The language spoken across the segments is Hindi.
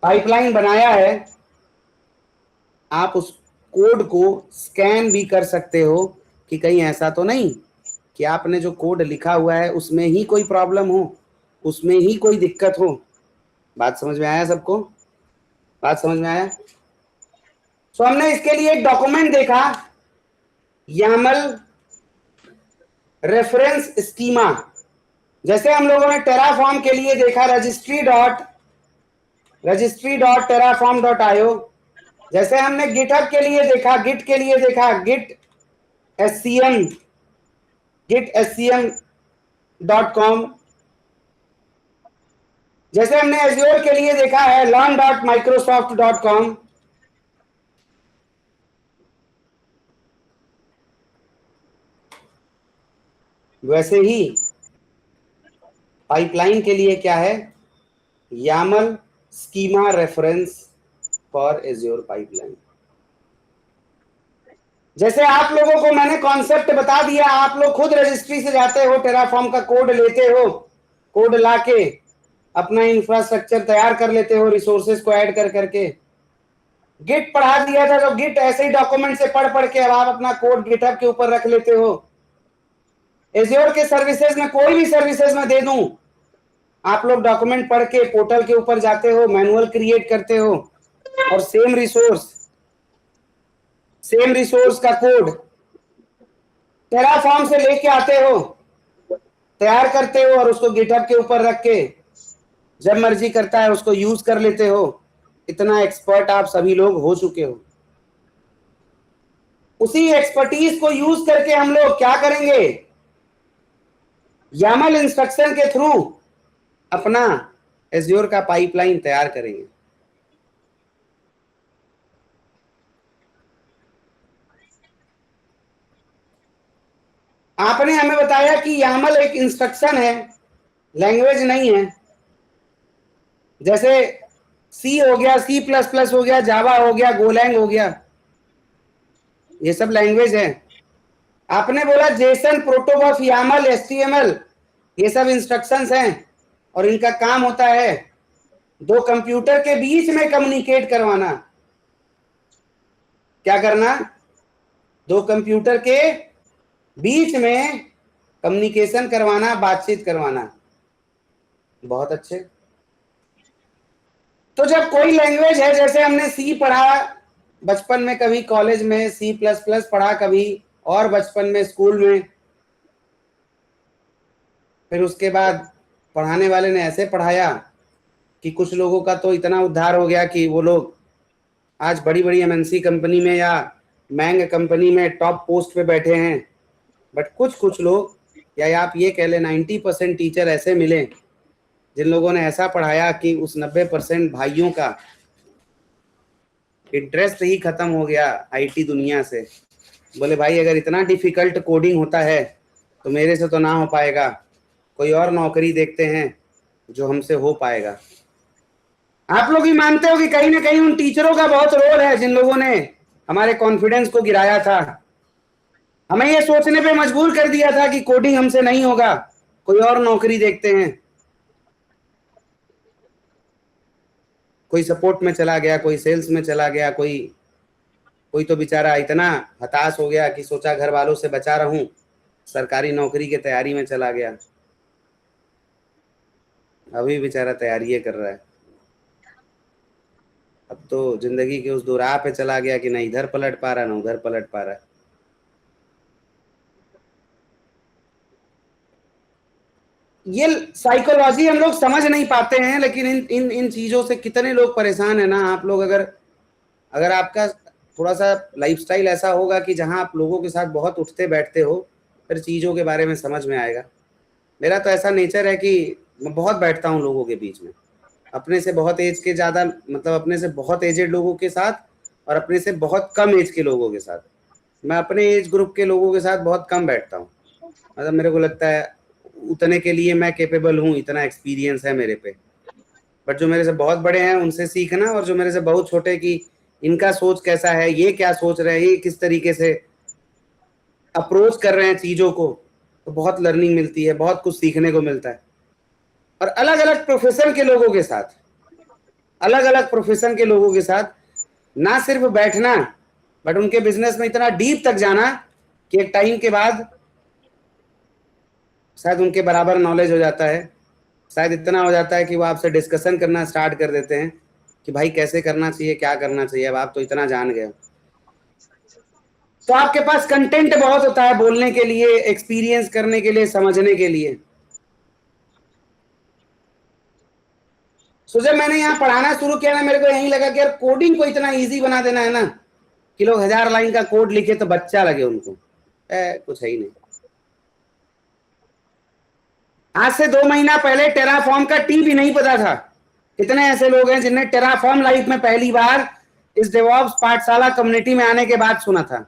पाइपलाइन बनाया है, आप उस कोड को स्कैन भी कर सकते हो कि कहीं ऐसा तो नहीं कि आपने जो कोड लिखा हुआ है उसमें ही कोई प्रॉब्लम हो, उसमें ही कोई दिक्कत हो। बात समझ में आया सबको? बात समझ में आया? सो हमने इसके लिए एक डॉक्यूमेंट देखा, YAML रेफरेंस स्कीमा। जैसे हम लोगों ने टेराफॉर्म के लिए देखा registry.terraform.io, जैसे हमने गिटहब के लिए देखा, गिट के लिए देखा gitscm.com, जैसे हमने एज्योर के लिए देखा है learn.microsoft.com, वैसे ही पाइपलाइन के लिए क्या है, YAML schema reference for azure pipeline. जैसे आप लोगों को मैंने कॉन्सेप्ट बता दिया, आप लोग खुद रजिस्ट्री से जाते हो, टेराफॉर्म का कोड लेते हो, कोड लाके अपना इंफ्रास्ट्रक्चर तैयार कर लेते हो रिसोर्सेज को ऐड कर करके। गिट पढ़ा दिया था तो गिट ऐसे ही डॉक्यूमेंट से पढ़ पढ़ के अब आप अपना कोड गिटहब के ऊपर रख लेते हो। एज्योर के सर्विसेज में, कोई भी सर्विसेज में दे दूं, आप लोग डॉक्यूमेंट पढ़ के पोर्टल के ऊपर जाते हो, मैनुअल क्रिएट करते हो और सेम रिसोर्स का कोड टेराफॉर्म से लेके आते हो, तैयार करते हो और उसको गिटहब के ऊपर रख के जब मर्जी करता है उसको यूज कर लेते हो। इतना एक्सपर्ट आप सभी लोग हो चुके हो। उसी एक्सपर्टीज को यूज करके हम लोग क्या करेंगे, YAML इंस्ट्रक्शन के थ्रू अपना एज्योर का पाइपलाइन तैयार करेंगे। आपने हमें बताया कि YAML एक इंस्ट्रक्शन है, लैंग्वेज नहीं है। जैसे सी हो गया, C++ हो गया, जावा हो गया, गोलैंग हो गया, ये सब लैंग्वेज है। आपने बोला जेसन, प्रोटोबफ, YAML, HTML, ये सब इंस्ट्रक्शंस हैं और इनका काम होता है दो कंप्यूटर के बीच में कम्युनिकेट करवाना। क्या करना? दो कंप्यूटर के बीच में कम्युनिकेशन करवाना, बातचीत करवाना। बहुत अच्छे। तो जब कोई लैंग्वेज है, जैसे हमने सी पढ़ा बचपन में, कभी कॉलेज में C++ पढ़ा, कभी और बचपन में स्कूल में, फिर उसके बाद पढ़ाने वाले ने ऐसे पढ़ाया कि कुछ लोगों का तो इतना उद्धार हो गया कि वो लोग आज बड़ी बड़ी MNC कंपनी में या मैंग कंपनी में टॉप पोस्ट पे बैठे हैं। बट कुछ लोग, या आप ये कह लें 90% टीचर ऐसे मिले जिन लोगों ने ऐसा पढ़ाया कि उस 90% भाइयों का इंटरेस्ट ही खत्म हो गया IT दुनिया से। बोले भाई अगर इतना डिफिकल्ट कोडिंग होता है तो मेरे से तो ना हो पाएगा, कोई और नौकरी देखते हैं जो हमसे हो पाएगा। आप लोग भी मानते हो कि कहीं ना कहीं उन टीचरों का बहुत रोल है जिन लोगों ने हमारे कॉन्फिडेंस को गिराया था, हमें ये सोचने पे मजबूर कर दिया था कि कोडिंग हमसे नहीं होगा, कोई और नौकरी देखते हैं। कोई सपोर्ट में चला गया, कोई सेल्स में चला गया, कोई तो बेचारा इतना हताश हो गया कि सोचा घर वालों से बचा रहूं, सरकारी नौकरी की तैयारी में चला गया। अभी बेचारा तैयारी कर रहा है। अब तो जिंदगी के उस दो राह पे चला गया कि ना इधर पलट पा रहा ना उधर पलट पा रहा। ये साइकोलॉजी हम लोग समझ नहीं पाते हैं, लेकिन इन चीजों से कितने लोग परेशान है ना। आप लोग अगर आपका थोड़ा सा लाइफस्टाइल ऐसा होगा कि जहां आप लोगों के साथ बहुत उठते बैठते हो, फिर चीजों के बारे में समझ में आएगा। मेरा तो ऐसा नेचर है कि मैं बहुत बैठता हूँ लोगों के बीच में, अपने से बहुत एज के ज्यादा, मतलब अपने से बहुत एजेड लोगों के साथ और अपने से बहुत कम एज के लोगों के साथ। मैं अपने एज ग्रुप के लोगों के साथ बहुत कम बैठता हूँ। मतलब मेरे को लगता है उतने के लिए मैं कैपेबल हूँ, इतना एक्सपीरियंस है मेरे पे। बट जो मेरे से बहुत बड़े हैं उनसे सीखना, और जो मेरे से बहुत छोटे कि इनका सोच कैसा है, ये क्या सोच रहे हैं, ये किस तरीके से अप्रोच कर रहे हैं चीजों को, तो बहुत लर्निंग मिलती है, बहुत कुछ सीखने को मिलता है। और अलग अलग प्रोफेशन के लोगों के साथ अलग अलग प्रोफेशन के लोगों के साथ ना सिर्फ बैठना, बट उनके बिजनेस में इतना डीप तक जाना कि एक टाइम के बाद शायद उनके बराबर नॉलेज हो जाता है, शायद इतना हो जाता है कि वो आपसे डिस्कशन करना स्टार्ट कर देते हैं कि भाई कैसे करना चाहिए, क्या करना चाहिए, अब आप तो इतना जान गए। तो आपके पास कंटेंट बहुत होता है बोलने के लिए, एक्सपीरियंस करने के लिए, समझने के लिए। जब मैंने यहाँ पढ़ाना शुरू किया ना, मेरे को यही लगा कि यार कोडिंग को इतना इजी बना देना है ना कि लोग 1000 लाइन का कोड लिखे तो बच्चा लगे उनको, कुछ है ही नहीं। आज से 2 महीना पहले टेराफॉर्म का टी भी नहीं पता था। कितने ऐसे लोग हैं जिन्हें टेराफॉर्म लाइफ में पहली बार इस डेवऑप्स पाठशाला कम्युनिटी में आने के बाद सुना था।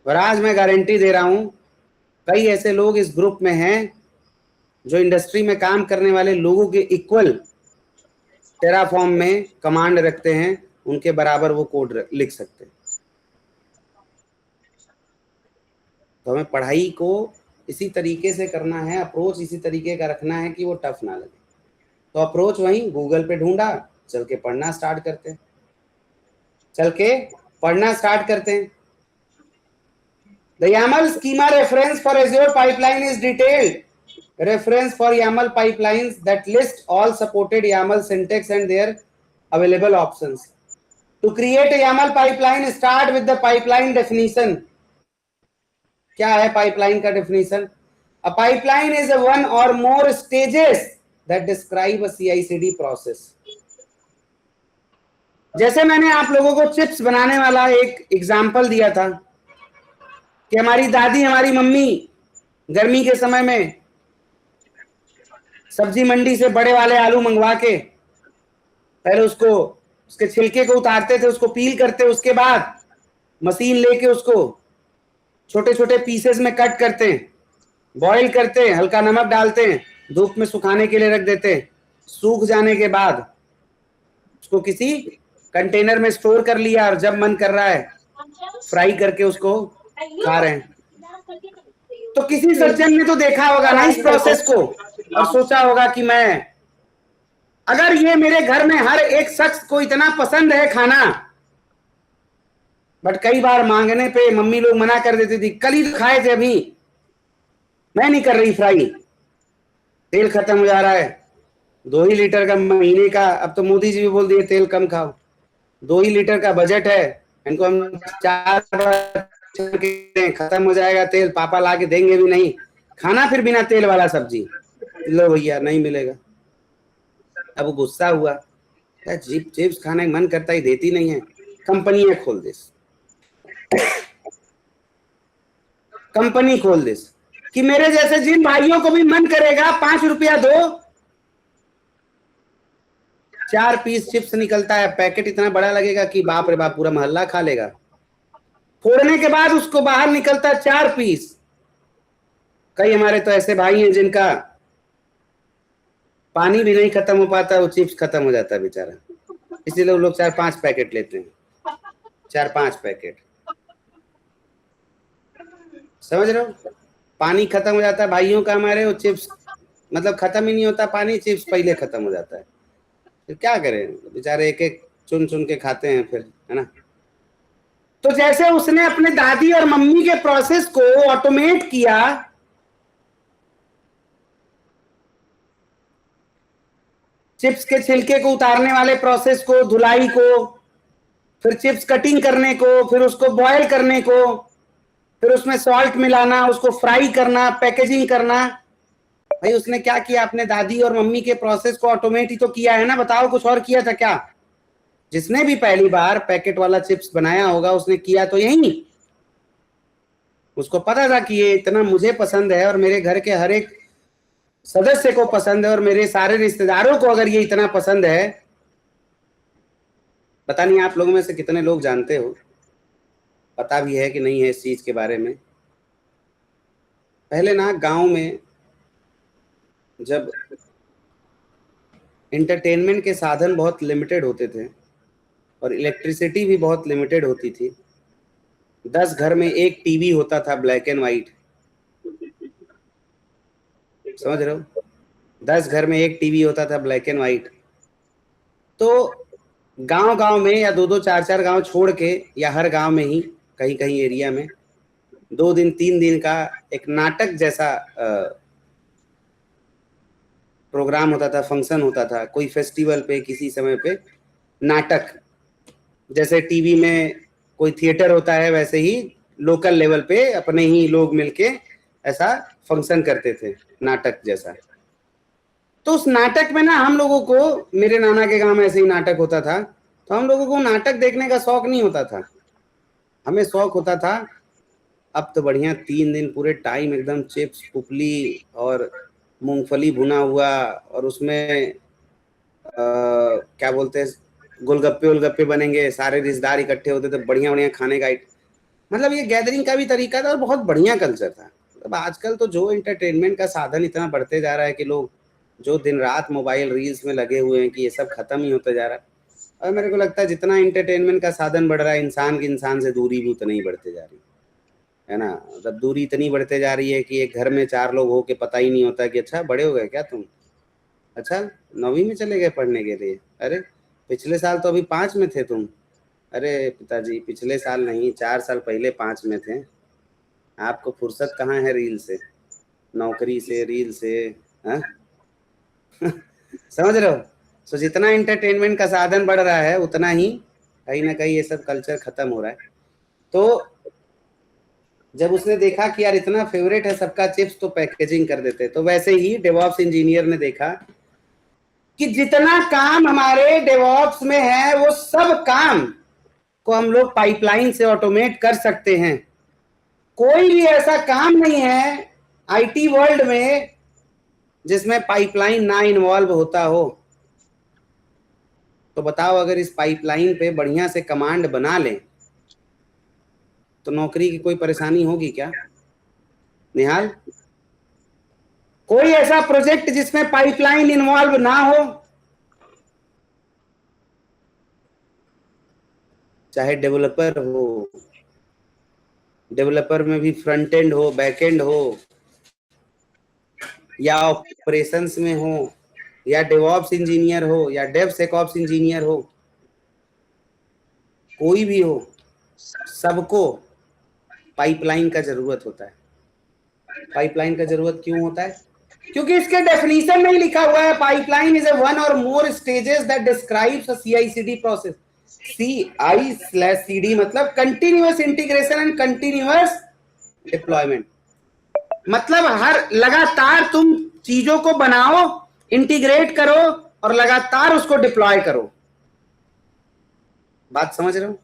और आज मैं गारंटी दे रहा हूं, कई ऐसे लोग इस ग्रुप में हैं जो इंडस्ट्री में काम करने वाले लोगों के इक्वल टेराफॉर्म में कमांड रखते हैं, उनके बराबर वो कोड लिख सकते हैं। तो हमें पढ़ाई को इसी तरीके से करना है, अप्रोच इसी तरीके का रखना है कि वो टफ ना लगे। तो अप्रोच वही गूगल पे ढूंढा, चल के पढ़ना स्टार्ट करते हैं, The YAML schema reference for Azure pipeline is detailed reference for YAML pipelines that list all supported YAML syntax and their available options. To create a YAML pipeline, start with the pipeline definition. क्या है पाइपलाइन का definition? A pipeline is a one or more stages that describe a CI/CD process. जैसे मैंने आप लोगों को चिप्स बनाने वाला एक एग्जाम्पल दिया था कि हमारी दादी, हमारी मम्मी गर्मी के समय में सब्जी मंडी से बड़े वाले आलू मंगवा के पहले उसको, उसके छिलके को उतारते थे, उसको पील करते, उसके बाद मशीन लेके उसको छोटे छोटे पीसेस में कट करते हैं, बॉईल करते हैं, हल्का नमक डालते हैं, धूप में सुखाने के लिए रख देते हैं। सूख जाने के बाद उसको किसी कंटेनर में स्टोर कर लिया और जब मन कर रहा है फ्राई करके उसको खा रहे हैं। तो किसी सज्जन ने तो देखा होगा ना इस प्रोसेस को और सोचा होगा कि मैं, अगर ये मेरे घर में हर एक शख्स को इतना पसंद है खाना, बट कई बार मांगने पे मम्मी लोग मना कर देती थी, कल ही तो खाए थे, अभी मैं नहीं कर रही फ्राई, तेल खत्म हो जा रहा है, 2 ही लीटर का महीने का, अब तो मोदी जी भी बोल दिए तेल कम खाओ, 2 ही लीटर का बजट है, इनको हम 4 खत्म हो जाएगा तेल, पापा ला के देंगे भी नहीं, खाना फिर बिना तेल वाला सब्जी, लो भैया नहीं मिलेगा। अब वो गुस्सा हुआ, चिप्स खाने का मन करता ही देती नहीं है, कंपनी खोल दिस कि मेरे जैसे जिन भाइयों को भी मन करेगा 5 रुपया दो, 4 पीस चिप्स निकलता है, पैकेट इतना बड़ा लगेगा कि बाप रे बाप पूरा मोहल्ला खा लेगा। फोड़ने के बाद उसको बाहर निकलता है 4 पीस। कई हमारे तो ऐसे भाई हैं जिनका पानी भी नहीं खत्म हो पाता, वो चिप्स खत्म हो जाता है बेचारा, इसलिए लोग 4-5 पैकेट लेते हैं, 4-5 पैकेट, समझ रहे हो? पानी खत्म हो जाता है भाइयों का हमारे, वो चिप्स मतलब खत्म ही नहीं होता पानी, चिप्स पहले खत्म हो जाता है, फिर क्या करें बेचारे, एक एक चुन चुन के खाते हैं फिर, है ना? तो जैसे उसने अपने दादी और मम्मी के प्रोसेस को ऑटोमेट किया, चिप्स के छिलके को उतारने वाले प्रोसेस को, धुलाई को, फिर चिप्स कटिंग करने को, फिर उसको बॉयल करने को, फिर उसमें सॉल्ट मिलाना, उसको फ्राई करना, पैकेजिंग करना, भाई उसने क्या किया? अपने दादी और मम्मी के प्रोसेस को ऑटोमेट ही तो किया है ना। बताओ कुछ और किया था क्या? जिसने भी पहली बार पैकेट वाला चिप्स बनाया होगा उसने किया तो यही, उसको पता था कि ये इतना मुझे पसंद है और मेरे घर के हर एक सदस्य को पसंद है और मेरे सारे रिश्तेदारों को अगर ये इतना पसंद है, पता नहीं आप लोगों में से कितने लोग जानते हो, पता भी है कि नहीं है इस चीज के बारे में। पहले ना गांव में जब एंटरटेनमेंट के साधन बहुत लिमिटेड होते थे और इलेक्ट्रिसिटी भी बहुत लिमिटेड होती थी, 10 घर में एक टीवी होता था, ब्लैक एंड व्हाइट, समझ रहे हो? 10 घर में एक टीवी होता था, ब्लैक एंड व्हाइट। तो गांव गांव में या 2-2 4-4 गांव छोड़ के, या हर गांव में ही कहीं कहीं एरिया में 2 दिन 3 दिन का एक नाटक जैसा प्रोग्राम होता था, फंक्शन होता था, कोई फेस्टिवल पे, किसी समय पे नाटक। जैसे टीवी में कोई थिएटर होता है, वैसे ही लोकल लेवल पे अपने ही लोग मिलके ऐसा फंक्शन करते थे, नाटक जैसा। तो उस नाटक में ना हम लोगों को, मेरे नाना के गांव में ऐसे ही नाटक होता था, तो हम लोगों को नाटक देखने का शौक नहीं होता था। हमें शौक होता था, अब तो बढ़िया 3 दिन पूरे टाइम एकदम चिप्स, पुपली और मूंगफली भुना हुआ, और उसमें क्या बोलते हैं, गोलगप्पे वोलगप्पे बनेंगे, सारे रिश्तेदार इकट्ठे होते थे, बढ़िया बढ़िया खाने का। मतलब ये गैदरिंग का भी तरीका था और बहुत बढ़िया कल्चर था। अब आजकल तो जो एंटरटेनमेंट का साधन इतना बढ़ते जा रहा है कि लोग जो दिन रात मोबाइल रील्स में लगे हुए हैं कि ये सब खत्म ही होता जा रहा है। और मेरे को लगता है जितना एंटरटेनमेंट का साधन बढ़ रहा है, इंसान की इंसान से दूरी भी उतनी ही बढ़ते जा रही है ना। मतलब दूरी इतनी बढ़ते जा रही है कि एक घर में 4 लोग हो के पता ही नहीं होता कि अच्छा बड़े हो गए क्या तुम, अच्छा 9वीं में चले गए पढ़ने के लिए, अरे पिछले साल तो अभी 5 में थे तुम, अरे पिताजी पिछले साल नहीं 4 साल पहले 5 में थे। आपको फुर्सत कहाँ है रील से, नौकरी से, रील से, हाँ? समझ रहे हो। सो जितना एंटरटेनमेंट का साधन बढ़ रहा है, उतना ही कहीं ना कहीं ये सब कल्चर खत्म हो रहा है। तो जब उसने देखा कि यार इतना फेवरेट है सबका चिप्स, तो पैकेजिंग कर देते। तो वैसे ही डेवऑप्स इंजीनियर ने देखा कि जितना काम हमारे डेवऑप्स में है, वो सब काम को हम लोग पाइपलाइन से ऑटोमेट कर सकते हैं। कोई भी ऐसा काम नहीं है आईटी वर्ल्ड में जिसमें पाइपलाइन ना इन्वॉल्व होता हो। तो बताओ, अगर इस पाइपलाइन पे बढ़िया से कमांड बना लें तो नौकरी की कोई परेशानी होगी क्या निहाल? कोई ऐसा प्रोजेक्ट जिसमें पाइपलाइन इन्वॉल्व ना हो, चाहे डेवलपर हो, डेवलपर में भी फ्रंट एंड हो, बैक एंड हो, या ऑपरेशंस में हो, या डेवऑप्स इंजीनियर हो, या डेवसेकऑप्स इंजीनियर हो, कोई भी हो, सबको पाइपलाइन का जरूरत होता है। पाइपलाइन का जरूरत क्यों होता है? क्योंकि इसके डेफिनेशन में ही लिखा हुआ है, pipeline is a one or more stages that describes a CI/CD process. CI/CD मतलब continuous integration and continuous deployment. मतलब हर लगातार तुम चीजों को बनाओ, इंटीग्रेट करो और लगातार उसको डिप्लॉय करो। बात समझ रहे हो?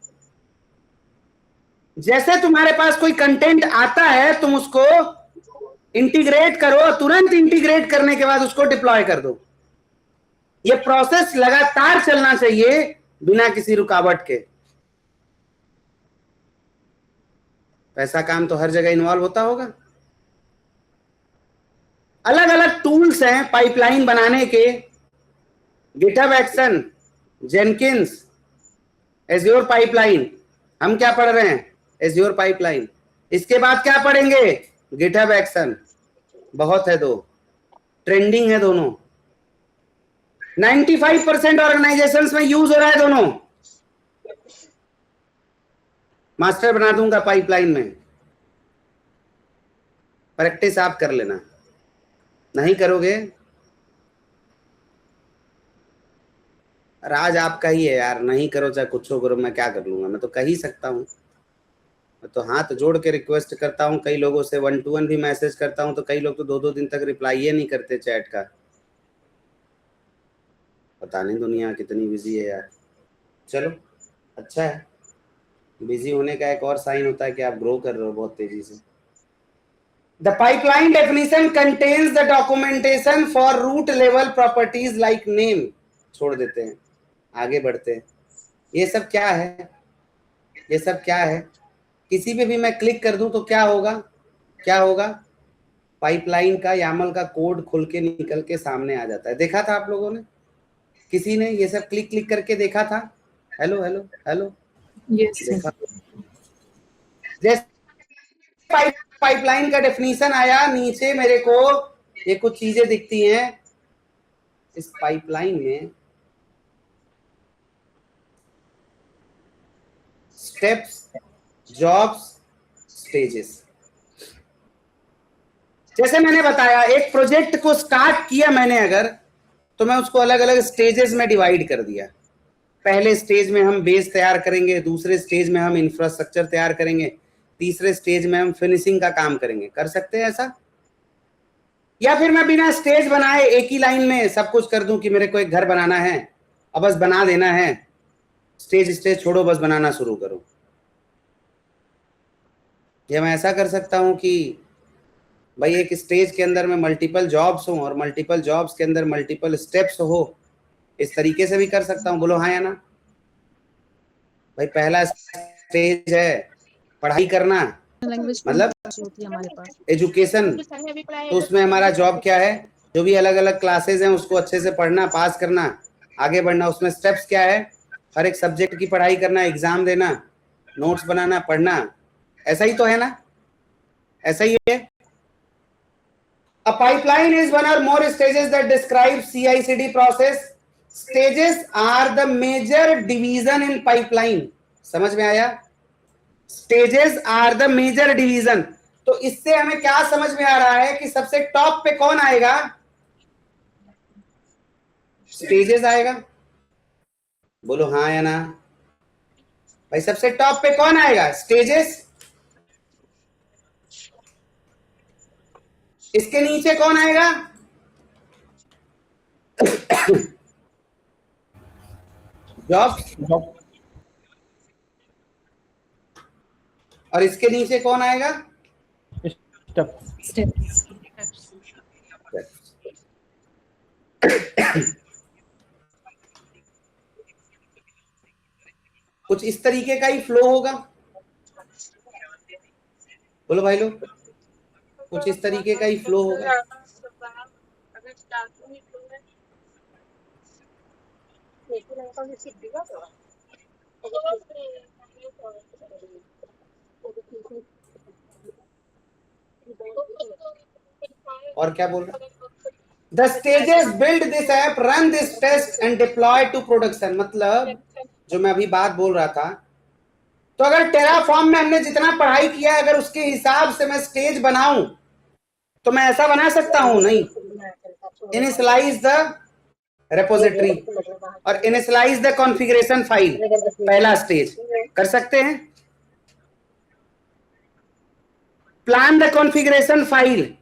जैसे तुम्हारे पास कोई कंटेंट आता है, तुम उसको इंटीग्रेट करो, तुरंत इंटीग्रेट करने के बाद उसको डिप्लॉय कर दो। ये प्रोसेस लगातार चलना चाहिए बिना किसी रुकावट के। ऐसा काम तो हर जगह इन्वॉल्व होता होगा। अलग अलग टूल्स हैं पाइपलाइन बनाने के, GitHub action, Jenkins, azure pipeline. हम क्या पढ़ रहे हैं? Azure pipeline. इसके बाद क्या पढ़ेंगे? GitHub action. बहुत है, 2 ट्रेंडिंग है दोनों। 95% ऑर्गेनाइजेशंस में यूज हो रहा है दोनों। मास्टर बना दूंगा पाइपलाइन में, प्रैक्टिस आप कर लेना। नहीं करोगे, राज आपका ही है यार, नहीं करो चाहे कुछ हो करो, मैं क्या कर लूंगा, मैं तो कह ही सकता हूँ। मैं तो हाथ जोड़ के रिक्वेस्ट करता हूँ कई लोगों से, 1 to 1 भी मैसेज करता हूँ, तो कई लोग तो 2-2 दिन तक रिप्लाई ही नहीं करते चैट का। पता नहीं दुनिया कितनी बिजी है यार। चलो अच्छा है, बिजी होने का एक और साइन होता है कि आप ग्रो कर रहे हो बहुत तेजी से। The pipeline definition contains the documentation for root level properties like name। छोड़ देते हैं, आगे बढ़ते हैं। ये सब क्या है? ये सब क्या है? किसी पे भी मैं क्लिक कर दूं तो क्या होगा? क्या होगा? पाइपलाइन का यामल का कोड खुल के निकल के सामने आ जाता है। देखा था आप लोगों ने? किसी ने ये सब क्लिक क्लिक करके देखा था? हेलो हेलो हेलो, यस देखा? जैसे पाइपलाइन का डेफिनेशन आया, नीचे मेरे को ये कुछ चीजें दिखती हैं, इस पाइपलाइन में स्टेप्स, जॉब्स, स्टेजेस। जैसे मैंने बताया, एक प्रोजेक्ट को स्टार्ट किया मैंने अगर, तो मैं उसको अलग अलग स्टेजेस में डिवाइड कर दिया। पहले स्टेज में हम बेस तैयार करेंगे, दूसरे स्टेज में हम इंफ्रास्ट्रक्चर तैयार करेंगे, तीसरे स्टेज में हम फिनिशिंग का काम करेंगे। कर सकते हैं ऐसा? या फिर मैं बिना स्टेज बनाए एक ही लाइन में सब कुछ कर दूं कि मेरे को एक घर बनाना है अब बस बना देना है, स्टेज छोड़ो, बस बनाना शुरू करो। या मैं ऐसा कर सकता हूं कि भाई एक स्टेज के अंदर में मल्टीपल जॉब्स हो और मल्टीपल जॉब्स के अंदर मल्टीपल स्टेप्स हो, इस तरीके से भी कर सकता हूं। बोलो हाँ या ना? भाई पहला स्टेज है पढ़ाई करना, मतलब हमारे पास एजुकेशन, तो उसमें हमारा जॉब क्या है? जो भी अलग अलग क्लासेस हैं उसको अच्छे से पढ़ना, पास करना, आगे बढ़ना। उसमें स्टेप्स क्या है? हर एक सब्जेक्ट की पढ़ाई करना, एग्जाम देना, नोट्स बनाना, पढ़ना। ऐसा ही तो है ना? ऐसा ही है। A pipeline is one or more stages that describe CI/CD process. Stages are the major division in pipeline. समझ में आया? Stages are the major division. तो इससे हमें क्या समझ में आ रहा है कि सबसे टॉप पे कौन आएगा? स्टेजेस आएगा। बोलो हाँ या ना? भाई सबसे टॉप पे कौन आएगा? स्टेजेस। इसके नीचे कौन आएगा? जॉब। और इसके नीचे कौन आएगा? स्टेप्स। कुछ इस तरीके का ही फ्लो होगा। बोलो भाई लोग, कुछ इस तरीके का ही फ्लो होगा। और क्या बोल रहा? The stages build this app, run this test and deploy to production। मतलब जो मैं अभी बात बोल रहा था, तो अगर टेराफॉर्म में हमने जितना पढ़ाई किया है, अगर उसके हिसाब से मैं स्टेज बनाऊं तो मैं ऐसा बना सकता हूं? नहीं। इनिशियलाइज द रेपोजिटरी और इनिशियलाइज द कॉन्फ़िगरेशन फाइल, पहला स्टेज। कर सकते हैं? प्लान द कॉन्फ़िगरेशन फाइल,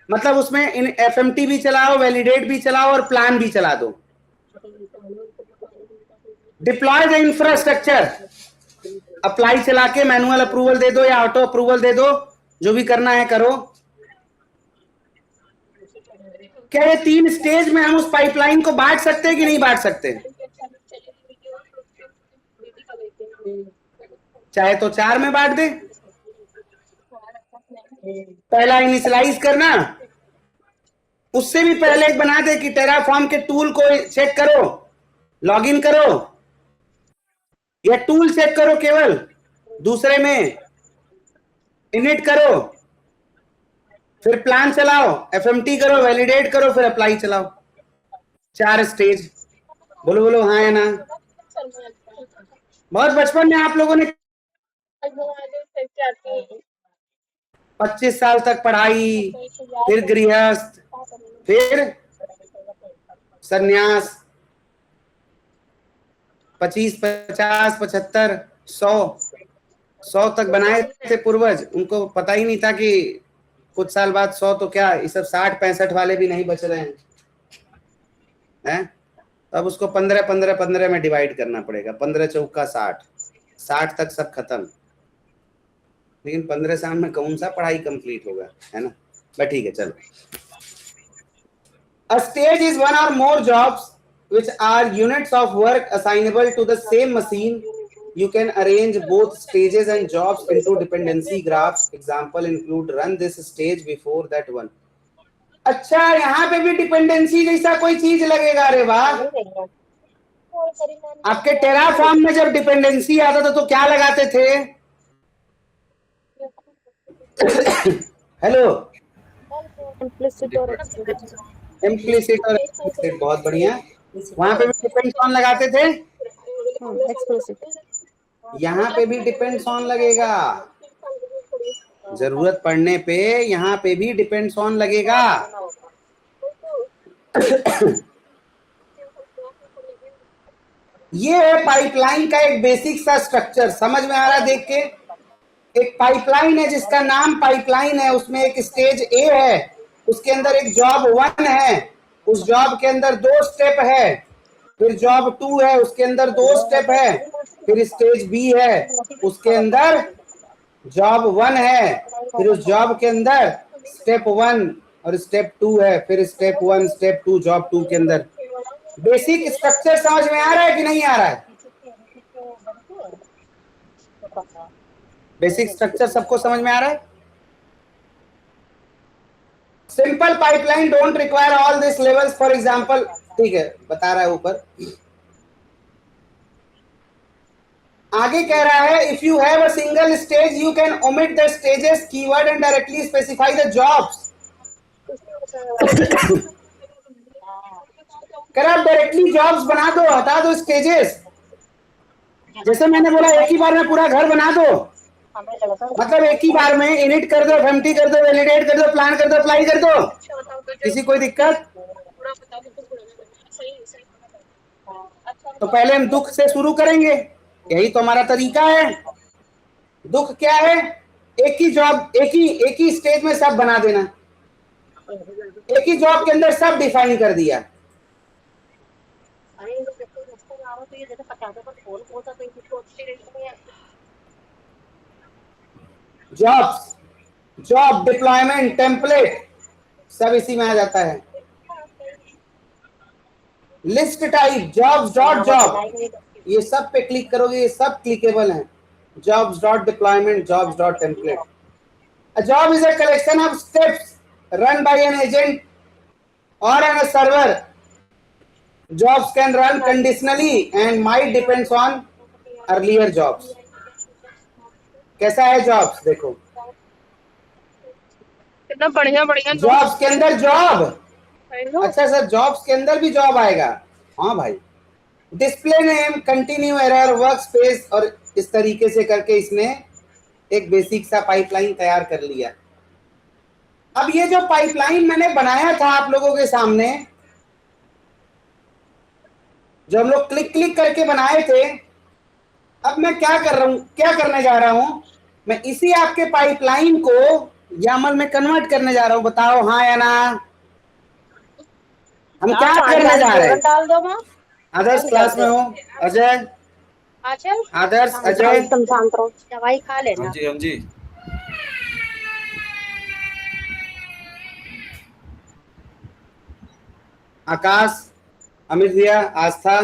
मतलब उसमें एफएमटी भी चलाओ, वैलिडेट भी चलाओ और प्लान भी चला दो। डिप्लॉय द इंफ्रास्ट्रक्चर, अप्लाई चला के मैनुअल अप्रूवल दे दो या ऑटो अप्रूवल दे दो, जो भी करना है करो। क्या ये 3 स्टेज में हम उस पाइपलाइन को बांट सकते हैं कि नहीं बांट सकते? चाहे तो 4 में बांट दे। पहला इनिशियलाइज करना, उससे भी पहले एक बना दे कि टेराफॉर्म के टूल को चेक करो, लॉगिन करो, या टूल चेक करो केवल, दूसरे में इनिट करो, फिर प्लान चलाओ, एफएमटी करो, वैलिडेट करो, फिर अप्लाई चलाओ। 4 स्टेज। बोलो बोलो हाँ या ना? बहुत बचपन में आप लोगों ने 25 साल तक पढ़ाई, फिर गृहस्थ, फिर सन्यास, 25, 50, 75, 100 तक बनाए थे पूर्वज। उनको पता ही नहीं था कि कुछ साल बाद 100 तो क्या, ये सब 60, 65 वाले भी नहीं बच रहे हैं। तब उसको 15, 15, 15 में डिवाइड करना पड़ेगा। 15 चौका 60, 60 तक सब खत्म। लेकिन 15 साल में कौन सा पढ़ाई कंप्लीट होगा, है ना? बट ठीक है, चलो। A stage is one or more jobs which are units of work assignable to the same machine. You can arrange both stages and jobs into dependency graphs. Example include run this stage before that one. अच्छा, यहाँ पे भी डिपेंडेंसी जैसा कोई चीज लगेगा? अरे वाह! आपके टेराफॉर्म में जब डिपेंडेंसी आता था तो क्या लगाते थे? हेलो, इम्प्लिसिट और एक्सप्लिसिट, बहुत बढ़िया। वहां पे भी डिपेंड्स ऑन लगाते थे, एक्सप्लिसिट। यहाँ पे भी डिपेंड्स ऑन लगेगा, जरूरत पड़ने पे यहाँ पे भी डिपेंड्स ऑन लगेगा। ये है पाइपलाइन का एक बेसिक सा स्ट्रक्चर, समझ में आ रहा है देख के? एक पाइपलाइन है जिसका नाम पाइपलाइन है, उसमें एक स्टेज ए है, उसके अंदर एक जॉब 1 है, उस जॉब के अंदर 2 स्टेप है, फिर जॉब 2 है, उसके अंदर 2 स्टेप है, फिर स्टेज बी है, उसके अंदर जॉब 1 है, फिर उस जॉब के अंदर स्टेप 1 और स्टेप 2 है, फिर स्टेप 1 स्टेप 2 जॉब 2 के अंदर। बेसिक स्ट्रक्चर समझ में आ रहा है कि नहीं आ रहा है? बेसिक स्ट्रक्चर सबको समझ में आ रहा है? Simple pipeline don't require all this levels, for example, ठीक है, बता रहा है ऊपर। आगे कह रहा है if you have a single stage you can omit the stages keyword and directly specify the jobs. कर आप डायरेक्टली जॉब्स बना दो, हटा दो स्टेजेस। जैसे मैंने बोला एक ही बार में पूरा घर बना दो, मतलब एक ही बार में इनिट कर दो, एफएमटी कर दो, वैलिडेट कर दो, प्लान कर दो, अप्लाई कर दो, किसी कोई दिक्कत? तो पहले हम दुख से शुरू करेंगे, यही तो हमारा तरीका है। दुख क्या है? एक ही जॉब, एक ही स्टेज में सब बना देना, एक ही जॉब के अंदर सब डिफाइन कर दिया। जॉब्स, जॉब डिप्लॉयमेंट, टेम्पलेट, सब इसी में आ जाता है। List type, jobs dot job, ये सब पे क्लिक करोगे, ये सब क्लिकेबल हैं। Jobs dot deployment, jobs dot template. A job is a collection of steps run by an agent or on a server. Jobs can run conditionally and might depends on earlier jobs. कैसा है जॉब्स? देखो कितना बढ़िया बढ़िया जॉब्स के अंदर जॉब, अच्छा सर जॉब्स के अंदर भी जॉब आएगा? हाँ भाई। Display name, continue error, work space, और इस तरीके से करके इसने एक बेसिक सा पाइपलाइन तैयार कर लिया। अब ये जो पाइपलाइन मैंने बनाया था आप लोगों के सामने, जो हम लोग क्लिक क्लिक करके बनाए थे, अब मैं क्या कर रहा हूं, क्या करने जा रहा हूं, मैं इसी आपके पाइपलाइन को YAML में कन्वर्ट करने जा रहा हूं। बताओ हाँ या ना? हम क्या करने जा रहे हैं? आदर्श क्लास में हो? अजय, आदर्श, अजय, एकदम शांत रहो, दवाई खा लेना। हाँ जी हाँ जी। आकाश, अमित भैया, Aastha,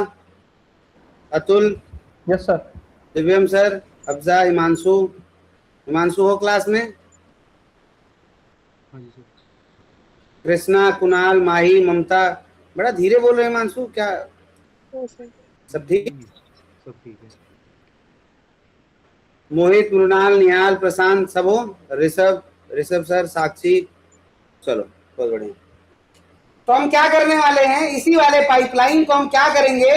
Atul, yes sir. Divyam sir, Afza, Himanshu, Himanshu हो क्लास में? हाँ जी सर। कृष्णा, कुणाल, माही, ममता, बड़ा धीरे बोल रहे हैं हिमांशु, क्या सब ठीक? सब ठीक है। मोहित, मृणाल, निहाल, प्रशांत, सब हो? ऋषभ, ऋषभ सर, साक्षी, चलो बहुत बढ़िया। तो हम क्या करने वाले हैं, इसी वाले पाइपलाइन को हम क्या करेंगे,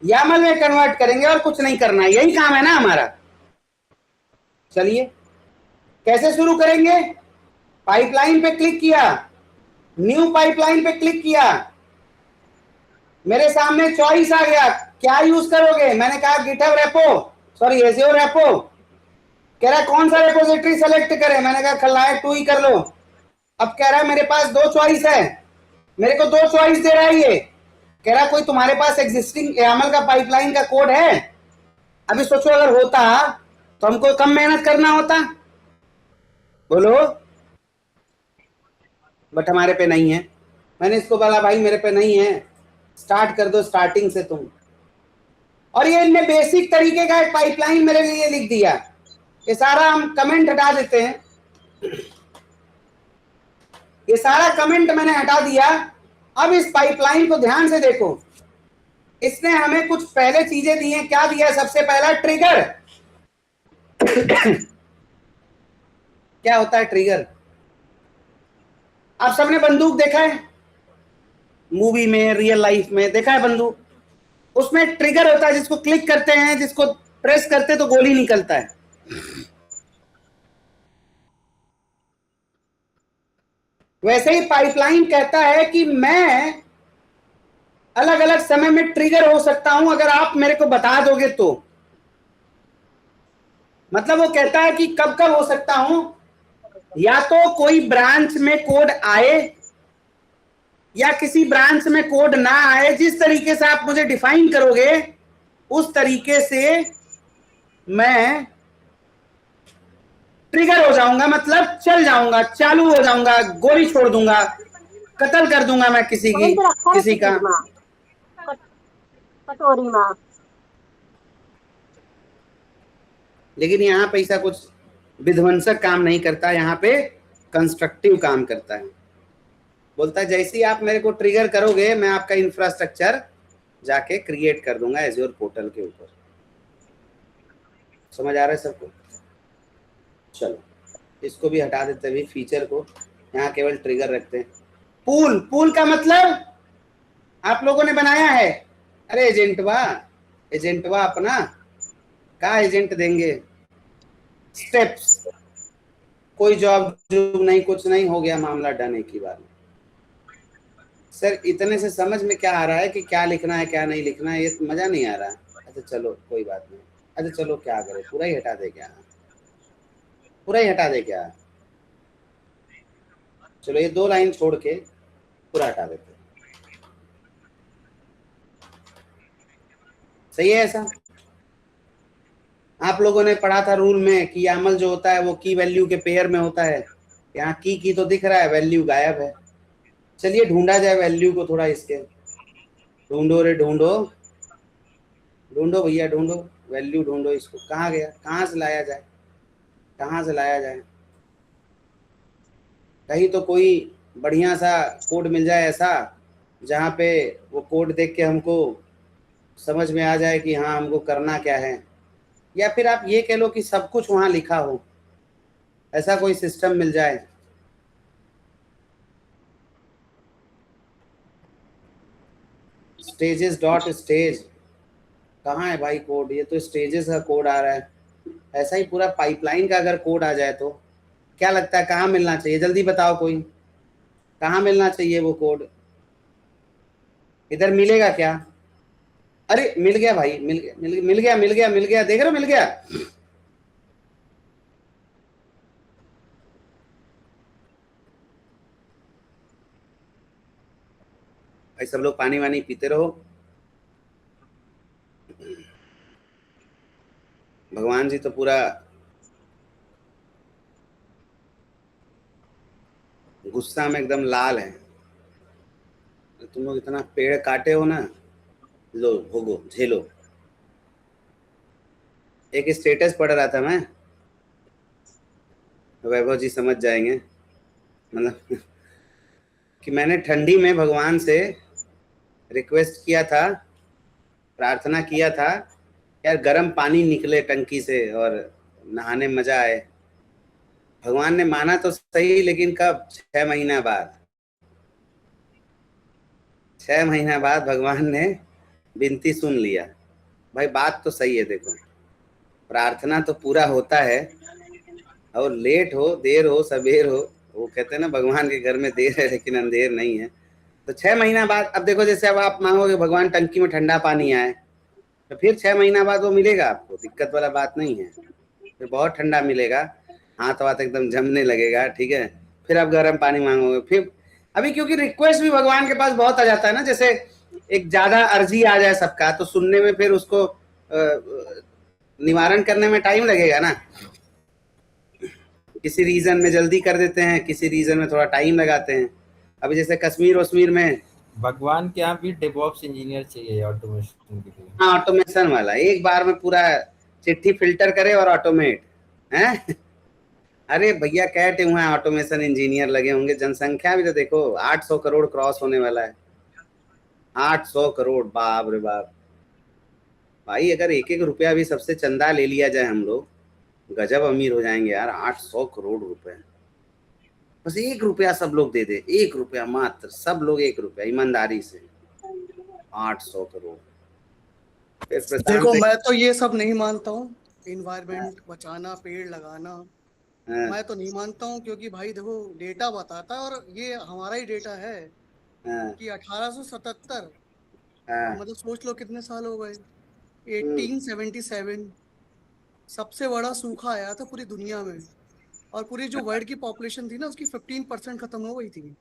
YAML में कन्वर्ट करेंगे और कुछ नहीं करना है, यही काम है ना हमारा। चलिए कैसे शुरू करेंगे? पाइपलाइन पे क्लिक किया, न्यू पाइपलाइन पे क्लिक किया, मेरे सामने चॉइस आ गया, क्या यूज करोगे? मैंने कहा GitHub repo, sorry Azure repo. कह रहा है कौन सा रेपोजिटरी सेलेक्ट करें? मैंने कहा खलनायक 2 ही कर लो। अब कह रहा है मेरे पास 2 चॉइस है, मेरे को 2 चॉइस दे रहा है ये। कह रहा कोई तुम्हारे पास एग्जिस्टिंग YAML का पाइपलाइन का कोड है? अभी सोचो अगर होता तो हमको कम मेहनत करना होता, बोलो, बट हमारे पे नहीं है। मैंने इसको बोला भाई मेरे पे नहीं है, स्टार्ट कर दो स्टार्टिंग से तुम। और ये इनने बेसिक तरीके का एक पाइपलाइन मेरे लिए लिख दिया। ये सारा हम कमेंट हटा देते हैं, ये सारा कमेंट मैंने हटा दिया। अब इस पाइपलाइन को ध्यान से देखो, इसने हमें कुछ पहले चीजें दी हैं। क्या दिया? सबसे पहला ट्रिगर। क्या होता है ट्रिगर? आप सबने बंदूक देखा है? मूवी में, रियल लाइफ में देखा है बंदूक, उसमें ट्रिगर होता है, जिसको क्लिक करते हैं, जिसको प्रेस करते तो गोली निकलता है। वैसे ही पाइपलाइन कहता है कि मैं अलग अलग समय में ट्रिगर हो सकता हूं अगर आप मेरे को बता दोगे तो। मतलब वो कहता है कि कब कब हो सकता हूं, या तो कोई ब्रांच में कोड आए या किसी ब्रांच में कोड ना आए। जिस तरीके से आप मुझे डिफाइन करोगे उस तरीके से मैं ट्रिगर हो जाऊंगा, मतलब चल जाऊंगा, चालू हो जाऊंगा, गोली छोड़ दूंगा, कत्ल कर दूंगा मैं किसी का। कटोरी में। लेकिन यहाँ पे ऐसा कुछ विध्वंसक काम नहीं करता, यहाँ पे कंस्ट्रक्टिव काम करता है। बोलता है जैसे ही आप मेरे को ट्रिगर करोगे मैं आपका इंफ्रास्ट्रक्चर जाके क्रिएट कर दूंगा एज्योर पोर्टल के ऊपर। समझ आ रहा है सबको? चलो इसको भी हटा देते हैं फीचर को, यहाँ केवल ट्रिगर रखते हैं। पूल, पूल का मतलब आप लोगों ने बनाया है। अरे एजेंटवा अपना का एजेंट देंगे। स्टेप्स, कोई जॉब नहीं, कुछ नहीं, हो गया मामला डन एक ही बार। सर इतने से समझ में क्या आ रहा है कि क्या लिखना है क्या नहीं लिखना है, ये मजा नहीं आ रहा। अच्छा चलो कोई बात नहीं। अच्छा चलो क्या करें, पूरा ही हटा दे क्या? पूरा ही हटा दे क्या? चलो ये 2 लाइन छोड़ के पूरा हटा देते। सही है ऐसा? आप लोगों ने पढ़ा था रूल में कि यामल जो होता है वो की वैल्यू के पेयर में होता है। यहाँ की तो दिख रहा है, वैल्यू गायब है। चलिए ढूंढा जाए वैल्यू को थोड़ा इसके। ढूंढो रे ढूंढो, ढूंढो भैया ढूंढो, वैल्यू ढूंढो। इसको कहाँ गया, कहाँ से लाया जाए, कहाँ से लाया जाए? कहीं तो कोई बढ़िया सा कोड मिल जाए ऐसा जहाँ पे वो कोड देख के हमको समझ में आ जाए कि हाँ हमको करना क्या है। या फिर आप ये कह लो कि सब कुछ वहाँ लिखा हो, ऐसा कोई सिस्टम मिल जाए। स्टेजेस डॉट स्टेज कहाँ है भाई कोड? ये तो स्टेजेस का कोड आ रहा है। ऐसा ही पूरा पाइपलाइन का अगर कोड आ जाए तो क्या लगता है कहाँ मिलना चाहिए? जल्दी बताओ कोई, कहाँ मिलना चाहिए वो कोड? इधर मिलेगा क्या? अरे मिल गया भाई, मिल गया मिल गया मिल गया मिल गया मिल गया, देख रहे हो मिल गया। भाई सब लोग पानी वानी पीते रहो। भगवान जी तो पूरा गुस्सा में एकदम लाल है। तुम लोग इतना पेड़ काटे हो ना, लो भोगो झेलो। एक स्टेटस पढ़ रहा था मैं, वैभव जी समझ जाएंगे, मतलब कि मैंने ठंडी में भगवान से रिक्वेस्ट किया था, प्रार्थना किया था यार गर्म पानी निकले टंकी से और नहाने मजा आए। भगवान ने माना तो सही, लेकिन कब? 6 महीना बाद। 6 महीना बाद भगवान ने विनती सुन लिया। भाई बात तो सही है, देखो प्रार्थना तो पूरा होता है, और लेट हो देर हो सबेर हो, वो कहते हैं ना भगवान के घर में देर है लेकिन अंधेर नहीं है। तो 6 महीना बाद, अब देखो जैसे अब आप मांगोगे भगवान टंकी में ठंडा पानी आए, तो फिर 6 महीना बाद वो मिलेगा आपको, दिक्कत वाला बात नहीं है। फिर बहुत ठंडा मिलेगा, हाथ वाथ एकदम जमने लगेगा, ठीक है। फिर आप गर्म पानी मांगोगे। फिर अभी क्योंकि रिक्वेस्ट भी भगवान के पास बहुत आ जाता है ना, जैसे एक ज्यादा अर्जी आ जाए सबका, तो सुनने में फिर उसको निवारण करने में टाइम लगेगा ना। किसी रीजन में जल्दी कर देते हैं, किसी रीजन में थोड़ा टाइम लगाते हैं। अभी जैसे कश्मीर वश्मीर में भगवान के यहाँ भी डेवऑप्स इंजीनियर चाहिए ऑटोमेशन के लिए। हाँ ऑटोमेशन वाला, एक बार में पूरा चिट्ठी फिल्टर करे और ऑटोमेट है। अरे भैया कैटे हुए हैं ऑटोमेशन इंजीनियर लगे होंगे। जनसंख्या भी तो देखो 800 करोड़ क्रॉस होने वाला है। 800 करोड़, बाप रे बाप। भाई अगर एक एक रुपया भी सबसे चंदा ले लिया जाए हम लोग, गजब अमीर हो जाएंगे यार। 800 करोड़ रुपए, बस 1 रुपया सब लोग दे दे, 1 रुपया मात्र, सब लोग 1 रुपया ईमानदारी से। 800 करोड़। फिर प्रशांत देखो से- मैं तो ये सब नहीं मानता हूँ, इन्वायरमेंट बचाना, पेड़ लगाना, हाँ, मैं तो नहीं मानता हूँ, क्योंकि भाई देखो डेटा बताता है, और ये हमारा ही डेटा है हाँ, कि 1877, हाँ, मतलब सोच लो कितने साल हो गए, हम्म। 1877 सबसे बड़ा सूखा आया था पूरी दुनिया में, और पूरी जो वर्ल्ड की पॉपुलेशन थी ना उसकी 15% खत्म हो गई थी,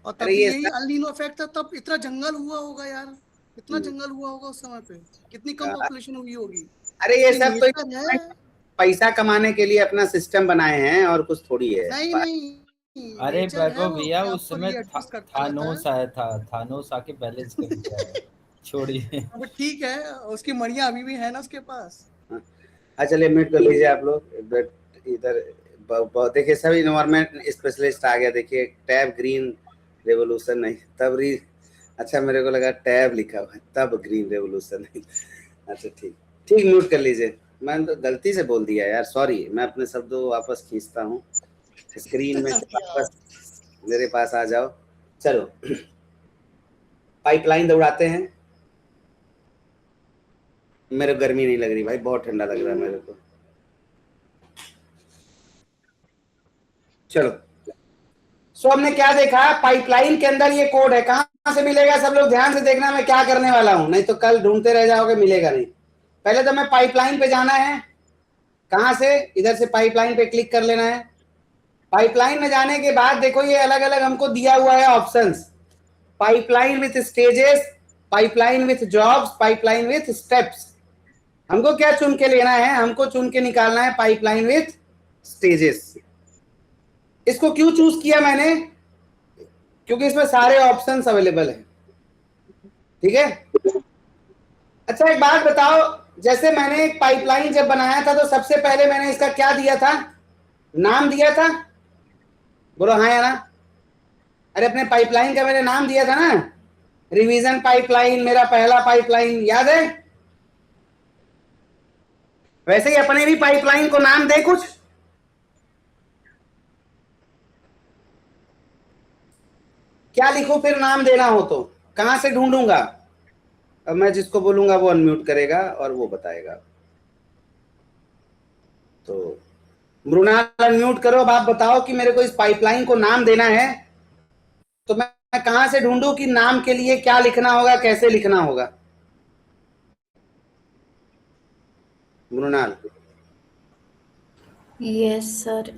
और अरे तभी ये यही सब, अल नीनो इफेक्ट था, तब इतना जंगल हुआ होगा यार, इतना हम्म, जंगल हुआ होगा उस समय पे, कितनी कम हाँ, पॉपुलेशन हुई होगी। अरे तो ये ये सब तो नेचर है। पैसा कमाने के लिए अपना सिस्टम बनाए हैं और कुछ थोड़ी है। नहीं नहीं, अरे नेचर है, वैभव वो भैया अपने आप उस को समय रीएडजस्ट करता रहता है। थानोस आया था, थानोस आके बैलेंस कर दिया है। छोड़िए। अब ठीक है, उसकी मड़ियां अभी भी है ना उसके पास। हाँ चलिए म्यूट कर लीजिए आप लोग। बट इधर देखिए सब इन्वायरमेंट स्पेशलिस्ट आ गया। देखिए टैब ग्रीन रेवोल्यूशन नहीं तब री, अच्छा मेरे को लगा टैब लिखा हुआ है तब ग्रीन रेवोल्यूशन नहीं। अच्छा ठीक ठीक, म्यूट कर लीजिए। मैंने तो गलती से बोल दिया यार, सॉरी। मैं अपने शब्दों को वापस खींचता हूँ। स्क्रीन में से वापस मेरे पास आ जाओ। चलो पाइपलाइन दौड़ाते हैं। मेरे को गर्मी नहीं लग रही भाई, बहुत ठंडा लग रहा है मेरे को। चलो सो हमने क्या देखा, पाइपलाइन के अंदर ये कोड है। कहां से मिलेगा सब लोग ध्यान से देखना, मैं क्या करने वाला हूं, नहीं तो कल ढूंढते रह जाओगे, मिलेगा नहीं। पहले तो मैं पाइपलाइन पे जाना है। कहां से? इधर से पाइपलाइन पे क्लिक कर लेना है। पाइपलाइन में जाने के बाद देखो ये अलग अलग हमको दिया हुआ है options. Pipeline with stages, pipeline with jobs, pipeline with steps. हमको क्या चुन के लेना है? हमको चुन के निकालना है पाइपलाइन विथ स्टेजेस। इसको क्यों चूज किया मैंने? क्योंकि इसमें सारे ऑप्शंस अवेलेबल हैं। ठीक है। अच्छा एक बात बताओ, जैसे मैंने एक पाइपलाइन जब बनाया था तो सबसे पहले मैंने इसका क्या दिया था? नाम दिया था। बोलो हाँ या ना। अरे अपने पाइपलाइन का मैंने नाम दिया था ना, रिवीजन पाइपलाइन, मेरा पहला पाइपलाइन, याद है? वैसे ही अपने भी पाइपलाइन को नाम दे कुछ। क्या लिखूं फिर नाम देना हो तो? कहां से ढूंढूंगा? अब मैं जिसको बोलूंगा वो अनम्यूट करेगा और वो बताएगा। तो मृणाल अनम्यूट करो। अब आप बताओ कि मेरे को इस पाइपलाइन को नाम देना है, तो मैं कहां से ढूंढूं कि नाम के लिए क्या लिखना होगा, कैसे लिखना होगा? मृणाल। यस सर,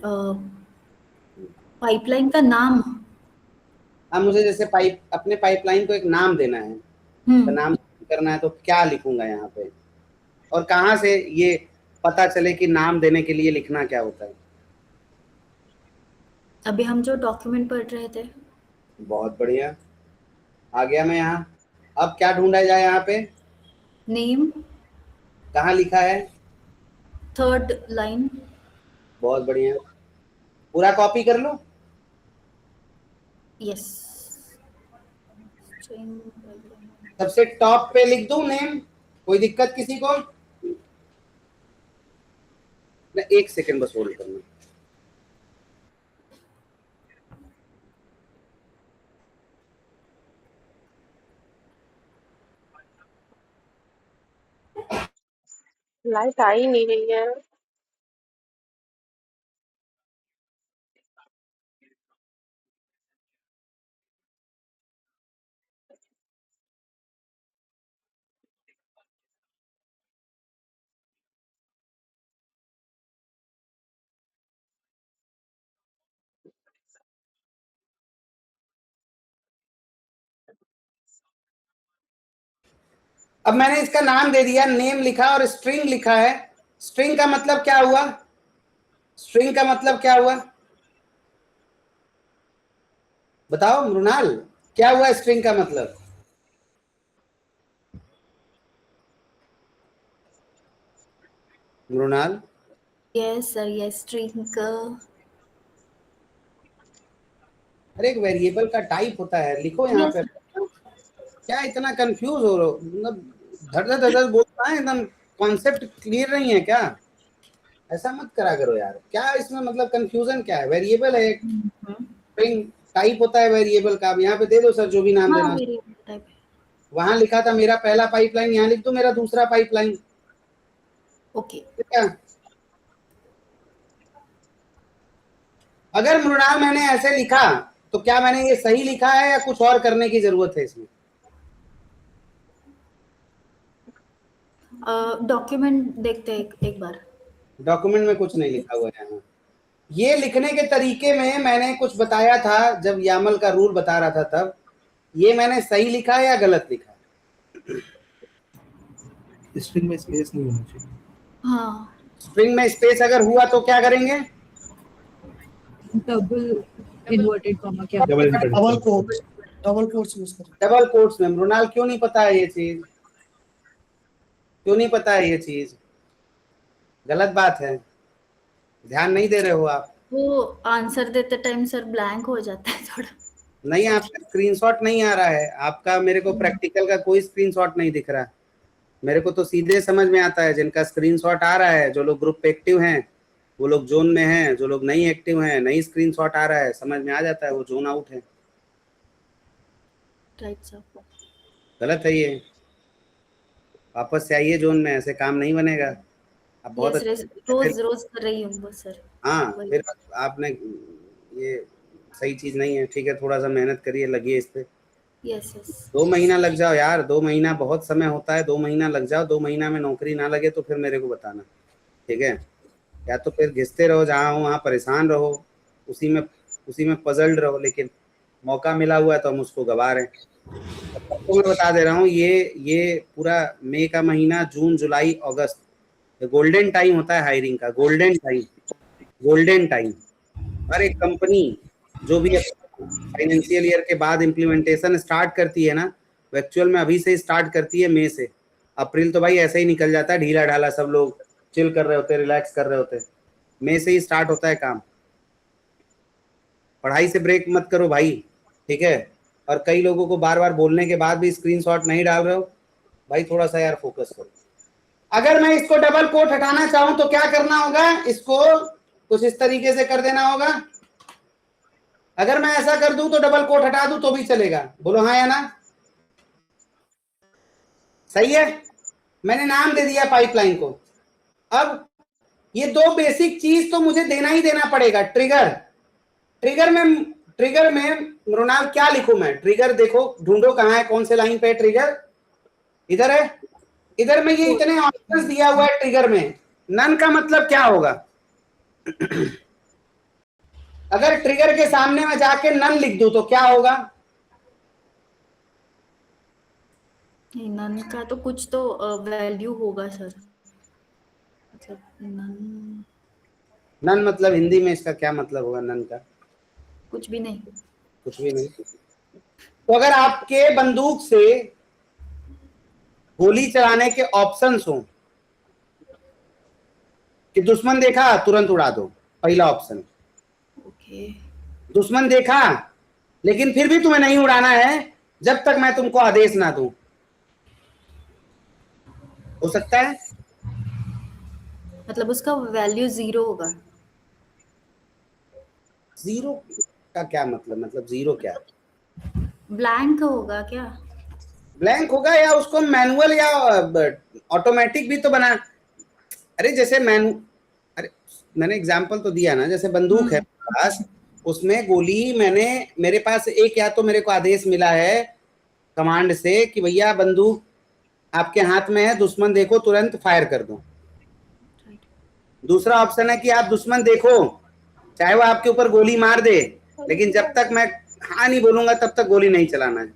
पाइपलाइन का नाम। अब मुझे जैसे अपने पाइपलाइन को एक नाम देना है, तो नाम करना है, तो क्या लिखूंगा यहाँ पे? और कहां से ये पता चले कि नाम देने के लिए लिखना क्या होता है? अभी हम जो डॉक्यूमेंट पढ़ रहे थे। बहुत बढ़िया, आ गया मैं यहाँ। अब क्या ढूंढा जाए यहाँ पे? नेम, कहाँ लिखा है? 3rd line. बहुत बढ़िया, पूरा कॉपी कर लो। यस। सबसे टॉप पे लिख दूं नेम, कोई दिक्कत किसी को? ना, एक सेकंड बस होल्ड करना। लाइट आ ही नहीं रही है। अब मैंने इसका नाम दे दिया, नेम लिखा और स्ट्रिंग लिखा है। स्ट्रिंग का मतलब क्या हुआ? स्ट्रिंग का मतलब क्या हुआ? बताओ मृणाल, क्या हुआ स्ट्रिंग का मतलब? Mrinal. Yes sir, yes string. अरे एक वेरिएबल का टाइप होता है, लिखो यहाँ पे। क्या इतना कंफ्यूज हो रहे हो? मतलब धड़ धड़ धड़ बोलता है, एकदम कॉन्सेप्ट क्लियर नहीं है क्या? ऐसा मत करा करो यार, क्या इसमें मतलब कंफ्यूजन क्या है? वेरिएबल है, स्ट्रिंग टाइप होता है वेरिएबल का। अब यहाँ पे दे दो सर जो भी नाम हाँ देना। वेरिएबल टाइप है। वहां लिखा था मेरा पहला पाइपलाइन, यहाँ लिख दो मेरा दूसरा पाइपलाइन। ओके ठीक है। अगर मृणाल मैंने ऐसे लिखा तो क्या मैंने ये सही लिखा है या कुछ और करने की जरूरत है इसमें? डॉक्यूमेंट देखते हैं एक बार। डॉक्यूमेंट में कुछ नहीं लिखा हुआ है यहाँ। ये लिखने के तरीके में मैंने कुछ बताया था जब यामल का रूल बता रहा था, तब ये मैंने सही लिखा है या गलत लिखा है? स्ट्रिंग में स्पेस नहीं होना चाहिए। हाँ स्ट्रिंग में स्पेस अगर हुआ तो क्या करेंगे? डबल इन्वर्टेड कॉमा क्या? डबल कोट्स यूज करें। डबल कोट्स में। मृणाल क्यों नहीं पता है ये चीज? क्यों नहीं पता है ये चीज? गलत बात है, ध्यान नहीं दे रहे हो आप। वो आंसर देते टाइम सर ब्लैंक हो जाता है थोड़ा। नहीं, आपका स्क्रीनशॉट नहीं आ रहा है आपका, मेरे को प्रैक्टिकल का कोई स्क्रीनशॉट नहीं दिख रहा। मेरे को तो सीधे समझ में आता है जिनका स्क्रीनशॉट आ रहा है, जो लोग ग्रुप पे एक्टिव हैं वो लोग जोन में हैं, जो लोग नहीं एक्टिव हैं नहीं स्क्रीनशॉट आ रहा है, समझ में आ जाता है वो जोन आउट है। Right sir. गलत है ये, वापस से आइए जोन में, ऐसे काम नहीं बनेगा। आप बहुत रोज रोज कर रही हूँ बस सर। हाँ, फिर आपने ये सही चीज नहीं है। ठीक है, थोड़ा सा मेहनत करिए, लगिए इस पे। यस यस 2 महीना लग जाओ यार, 2 महीना बहुत समय होता है। 2 महीना लग जाओ, 2 महीना में नौकरी ना लगे तो फिर मेरे को बताना, ठीक है? या तो फिर घिसते रहो जहाँ हो वहाँ, परेशान रहो, उसी में पजल्ड रहो, लेकिन मौका मिला हुआ है तो हम उसको गवा रहे हैं। तो मैं बता दे रहा हूँ, ये पूरा मई का महीना, जून जुलाई अगस्त, गोल्डन टाइम होता है हायरिंग का। Golden time. हर एक कंपनी जो भी फाइनेंशियल ईयर के बाद इम्प्लीमेंटेशन स्टार्ट करती है ना, वो एक्चुअल में अभी से स्टार्ट करती है, मई से। अप्रैल तो भाई ऐसे ही निकल जाता है, ढीला ढाला, सब लोग चिल कर रहे होते, रिलैक्स कर रहे होते। मई से ही स्टार्ट होता है काम। पढ़ाई से ब्रेक मत करो भाई, ठीक है? और कई लोगों को बार बार बोलने के बाद भी स्क्रीनशॉट नहीं डाल रहे हो भाई, थोड़ा सा यार फोकस करो। अगर मैं इसको डबल कोट हटाना चाहूं तो क्या करना होगा? इसको कुछ इस तरीके से कर देना होगा। अगर मैं ऐसा कर दूं तो डबल कोट हटा दूं तो भी चलेगा? बोलो हाँ या ना? सही है। मैंने नाम दे दिया पाइपलाइन को। अब ये 2 बेसिक चीज तो मुझे देना ही देना पड़ेगा। ट्रिगर में मृणाल क्या लिखूं मैं? ट्रिगर देखो, ढूंढो कहाँ है, कौन से लाइन पे ट्रिगर? इधर है। इधर में ये इतने ऑप्शंस दिया हुआ है ट्रिगर में। नन का मतलब क्या होगा? अगर ट्रिगर के सामने में जाके नन लिख दूं तो क्या होगा? नन का तो कुछ तो वैल्यू होगा सर। मतलब नन मतलब हिंदी में इसका क्या मतलब होगा? नन का कुछ भी नहीं। कुछ भी नहीं। तो अगर आपके बंदूक से गोली चलाने के ऑप्शंस हो कि दुश्मन देखा तुरंत उड़ा दो, पहला ऑप्शन। ओके। दुश्मन देखा लेकिन फिर भी तुम्हें नहीं उड़ाना है जब तक मैं तुमको आदेश ना दूं, हो सकता है? मतलब उसका वैल्यू 0 होगा। 0 का क्या मतलब 0 क्या? ब्लैंक होगा क्या? ब्लैंक होगा, या उसको मैनुअल या ऑटोमेटिक भी तो बना। अरे जैसे अरे मैंने एग्जांपल तो दिया ना, जैसे बंदूक है पास, उसमें गोली मेरे पास एक, या तो मेरे को आदेश मिला है कमांड से कि भैया बंदूक आपके हाथ में है, दुश्मन देखो तुरंत फायर कर दो। दूसरा ऑप्शन है कि आप दुश्मन देखो, चाहे वो आपके ऊपर गोली मार दे, लेकिन जब तक मैं हाँ नहीं बोलूंगा तब तक गोली नहीं चलाना है।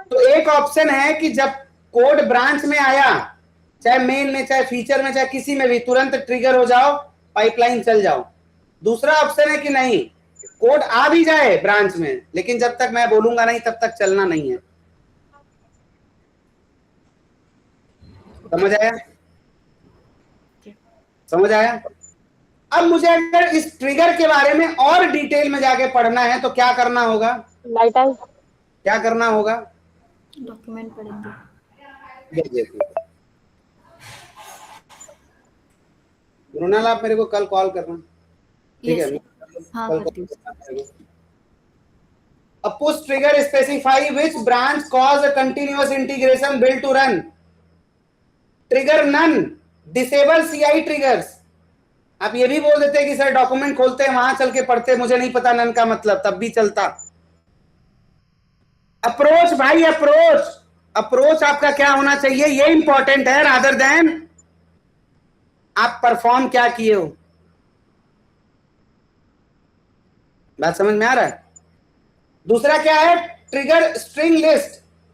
तो एक ऑप्शन है कि जब कोड ब्रांच में आया, चाहे मेन में, चाहे फीचर में, चाहे किसी में भी, तुरंत ट्रिगर हो जाओ, पाइपलाइन चल जाओ। दूसरा ऑप्शन है कि नहीं, कोड आ भी जाए ब्रांच में, लेकिन जब तक मैं बोलूंगा नहीं तब तक चलना नहीं है। समझ आया? समझ आया? अब मुझे अगर इस ट्रिगर के बारे में और डिटेल में जाके पढ़ना है तो क्या करना होगा? लाइट आई। क्या करना होगा? डॉक्यूमेंट पढ़ेंगे। मृणाल आप मेरे को कल कॉल करना, ठीक यस है? हाँ कल करती हूँ। Call. A push trigger specify which branch cause a continuous integration build to run. Trigger none. Disable CI triggers. आप ये भी बोल देते कि सर डॉक्यूमेंट खोलते हैं वहां चल के पढ़ते, मुझे नहीं पता नन का मतलब, तब भी चलता। अप्रोच भाई, अप्रोच आपका क्या होना चाहिए ये इंपॉर्टेंट है, रादर देन आप परफॉर्म क्या किए हो। बात समझ में आ रहा है? दूसरा क्या है? Trigger string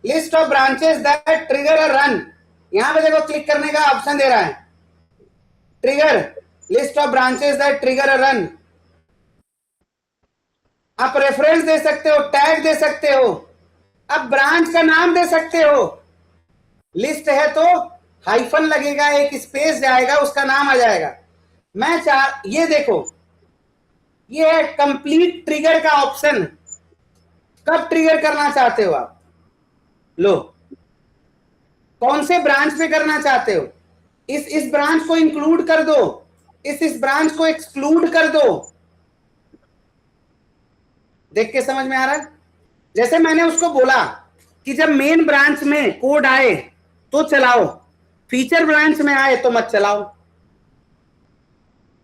list of branches that trigger a run. यहां पे देखो क्लिक करने का ऑप्शन दे रहा है, trigger list of branches that trigger a run. आप रेफरेंस दे सकते हो, टैग दे सकते हो, अब ब्रांच का नाम दे सकते हो। लिस्ट है तो हाइफन लगेगा, एक स्पेस जाएगा, उसका नाम आ जाएगा। ये देखो, ये है कंप्लीट ट्रिगर का ऑप्शन। कब ट्रिगर करना चाहते हो आप? लो, कौन से ब्रांच पे करना चाहते हो? इस ब्रांच को इंक्लूड कर दो, इस ब्रांच को एक्सक्लूड कर दो। देख के समझ में आ रहा है? जैसे मैंने उसको बोला कि जब मेन ब्रांच में कोड आए तो चलाओ, फीचर ब्रांच में आए तो मत चलाओ।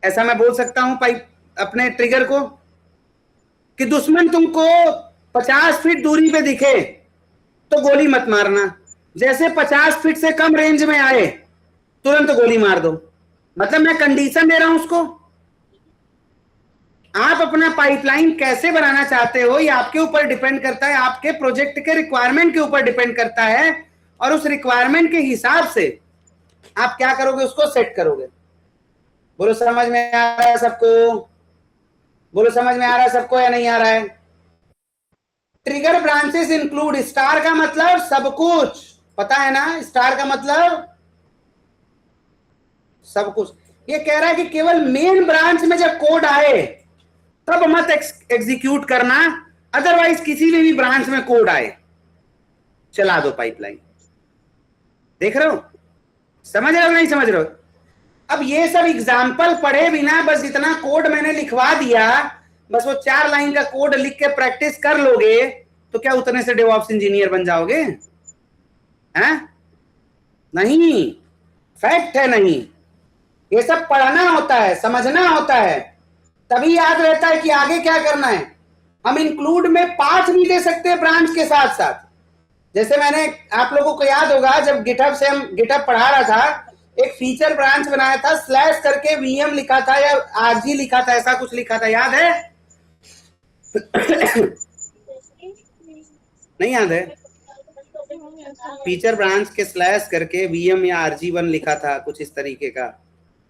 ऐसा मैं बोल सकता हूं पाइप अपने ट्रिगर को कि दुश्मन तुमको 50 फीट दूरी पे दिखे तो गोली मत मारना, जैसे 50 फीट से कम रेंज में आए तुरंत गोली मार दो। मतलब मैं कंडीशन दे रहा हूं उसको। आप अपना पाइपलाइन कैसे बनाना चाहते हो ये आपके ऊपर डिपेंड करता है, आपके प्रोजेक्ट के रिक्वायरमेंट के ऊपर डिपेंड करता है, और उस रिक्वायरमेंट के हिसाब से आप क्या करोगे, उसको सेट करोगे। बोलो समझ में आ रहा है सबको? बोलो समझ में आ रहा है सबको या नहीं आ रहा है? ट्रिगर ब्रांचेस इंक्लूड, स्टार का मतलब सब कुछ, पता है ना? स्टार का मतलब सब कुछ। ये कह रहा है कि केवल मेन ब्रांच में जब कोड आए तब मत एग्जीक्यूट करना, अदरवाइज किसी भी ब्रांच में कोड आए चला दो पाइपलाइन। देख रहे हो? समझ रहे हो नहीं समझ रहे हो? अब ये सब एग्जाम्पल पढ़े बिना बस इतना कोड मैंने लिखवा दिया, बस वो 4 लाइन का कोड लिख के प्रैक्टिस कर लोगे तो क्या उतने से डेवऑप्स इंजीनियर बन जाओगे? हैं? नहीं, फैक्ट है नहीं। ये सब पढ़ना होता है, समझना होता है, तभी याद रहता है कि आगे क्या करना है। हम इंक्लूड में पाथ भी दे सकते हैं ब्रांच के साथ साथ। जैसे मैंने, आप लोगों को याद होगा जब गिटहब से हम गिटहब पढ़ा रहा था, एक फीचर ब्रांच बनाया था, स्लैश करके वीएम लिखा था या आरजी लिखा था, ऐसा कुछ लिखा था, याद है? नहीं याद है? फीचर ब्रांच के स्लैश करके वीएम या आरजी1 लिखा था, कुछ इस तरीके का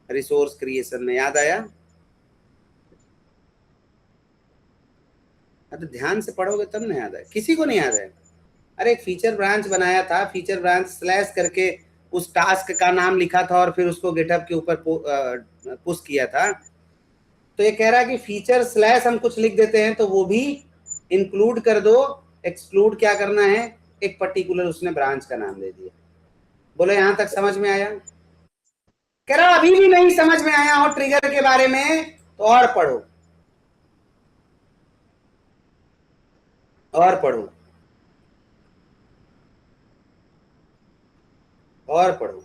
रिसोर्स क्रिएशन में, याद आया? तो ध्यान से पढ़ोगे तब ना याद है, किसी को नहीं याद है? अरे एक फीचर ब्रांच बनाया था, फीचर ब्रांच स्लैश करके उस टास्क का नाम लिखा था और फिर उसको गिटहब के ऊपर पुश किया था। तो ये कह रहा है कि फीचर स्लैश हम कुछ लिख देते हैं तो वो भी इंक्लूड कर दो, एक्सक्लूड क्या करना है, एक पर्टिकुलर उसने ब्रांच का नाम दे दिया। बोलो यहां तक समझ में आया? कह रहा अभी भी नहीं समझ में आया हो ट्रिगर के बारे में तो और पढ़ो, और पढ़ो, और पढ़ो।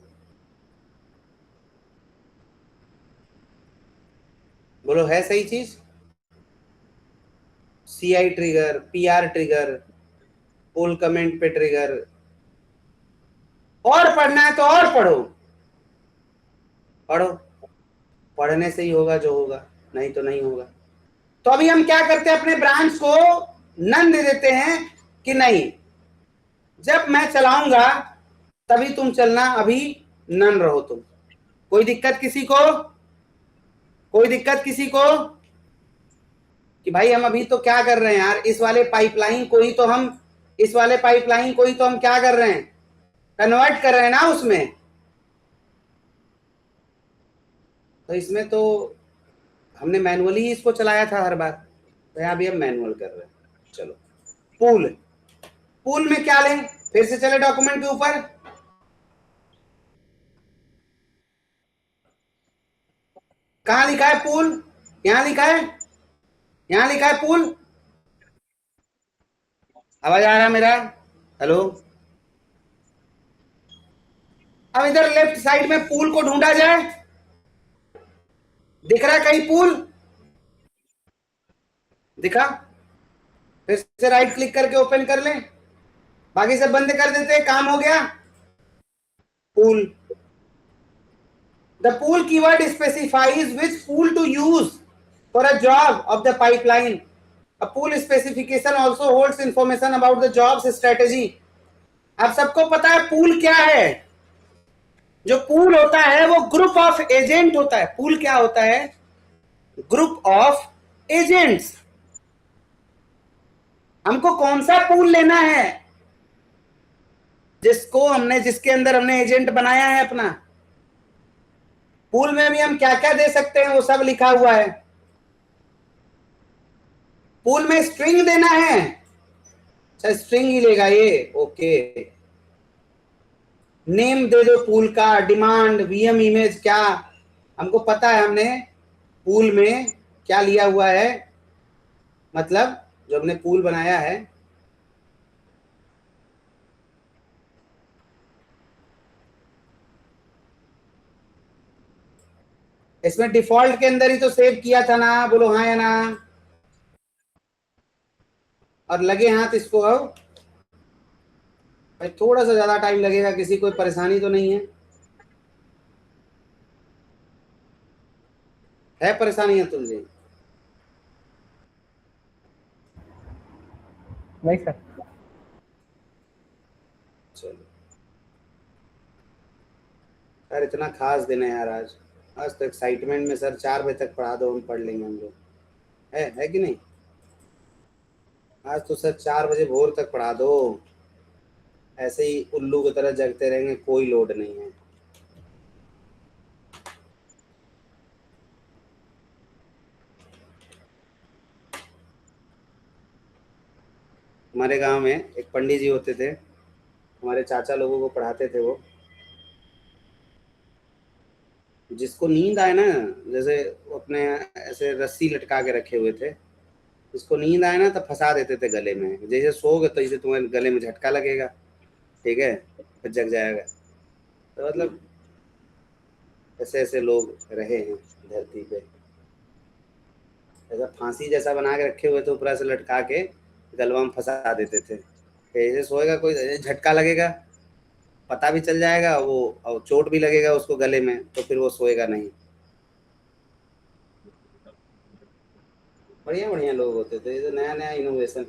बोलो है सही चीज? सीआई ट्रिगर, पीआर ट्रिगर, पुल कमेंट पे ट्रिगर, और पढ़ना है तो और पढ़ो, पढ़ो, पढ़ने से ही होगा जो होगा, नहीं तो नहीं होगा। तो अभी हम क्या करते हैं, अपने ब्रांच को नन दे देते हैं कि नहीं, जब मैं चलाऊंगा तभी तुम चलना, अभी नन रहो तुम। कोई दिक्कत किसी को? कोई दिक्कत किसी को कि भाई हम अभी तो क्या कर रहे हैं यार, इस वाले पाइपलाइन को ही तो हम क्या कर रहे हैं, कन्वर्ट कर रहे हैं ना उसमें। तो इसमें तो हमने मैनुअली इसको चलाया था हर बार, तो यहाँ भी हम मैनुअल कर रहे हैं। चलो पूल में क्या लें, फिर से चले डॉक्यूमेंट के ऊपर। कहाँ लिखा है पूल? यहाँ लिखा है, यहाँ लिखा है पूल। आवाज आ रहा मेरा? हेलो, अब इधर लेफ्ट साइड में पूल को ढूंढा जाए, दिख रहा है कहीं पूल? दिखा? फिर से राइट क्लिक करके ओपन कर लें, बाकी सब बंद कर देते, काम हो गया। Pool, the pool keyword specifies which pool to use for a job of the pipeline. A pool specification also holds information about the job's strategy. आप सबको पता है पूल क्या है? जो पूल होता है वो ग्रुप ऑफ एजेंट होता है। पूल क्या होता है? Group of agents. हमको कौन सा पूल लेना है? जिसके अंदर हमने एजेंट बनाया है अपना। पूल में भी हम क्या क्या दे सकते हैं वो सब लिखा हुआ है। पूल में स्ट्रिंग देना है, अच्छा स्ट्रिंग ही लेगा ये, ओके। नेम दे दो पूल का, डिमांड, वीएम इमेज, क्या हमको पता है हमने पूल में क्या लिया हुआ है, मतलब जो हमने पूल बनाया है। इसमें डिफॉल्ट के अंदर ही तो सेव किया था ना, बोलो हाँ या ना, और लगे हाथ इसको। अब भाई थोड़ा सा ज्यादा टाइम लगेगा, किसी कोई परेशानी तो नहीं है परेशानी है तुझे? नहीं सर। चलो सर, इतना खास दिन है यार आज तो एक्साइटमेंट में सर 4 बजे तक पढ़ा दो, हम पढ़ लेंगे हम लोग, है कि नहीं? आज तो सर 4 बजे भोर तक पढ़ा दो, ऐसे ही उल्लू की तरह जगते रहेंगे, कोई लोड नहीं है। हमारे गांव में एक पंडित जी होते थे, हमारे चाचा लोगों को पढ़ाते थे। वो जिसको नींद आए ना, जैसे अपने ऐसे रस्सी लटका के रखे हुए थे, जिसको नींद आए ना तो फंसा देते थे गले में। जैसे सोओगे तो जैसे तुम्हारे गले में झटका लगेगा, ठीक है, फिर जग जाएगा। तो मतलब ऐसे ऐसे लोग रहे हैं धरती पे, ऐसा फांसी जैसा बना के रखे हुए थे, ऊपर से लटका के गलवा में फंसा देते थे। ऐसे सोएगा कोई, झटका लगेगा, पता भी चल जाएगा वो, और चोट भी लगेगा उसको गले में, तो फिर वो सोएगा नहीं। बढ़िया बढ़िया लोग होते थे, ये तो नया नया इनोवेशन।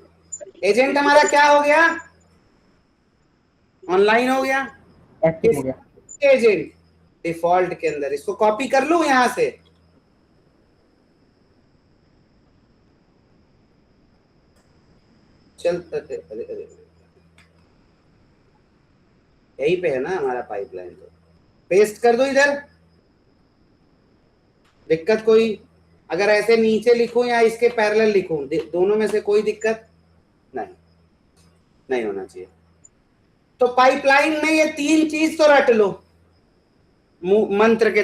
एजेंट हमारा क्या हो गया? ऑनलाइन हो गया, एक्टिव हो गया। एजेंट डिफॉल्ट के अंदर। इसको कॉपी कर लूं यहां से, चलते अरे यही पे है ना हमारा पाइपलाइन, तो पेस्ट कर दो इधर। दिक्कत कोई? अगर ऐसे नीचे लिखूं या इसके पैरेलल लिखूं, दोनों में से कोई दिक्कत नहीं होना चाहिए। तो पाइपलाइन में ये 3 चीज तो रट लो, मंत्र के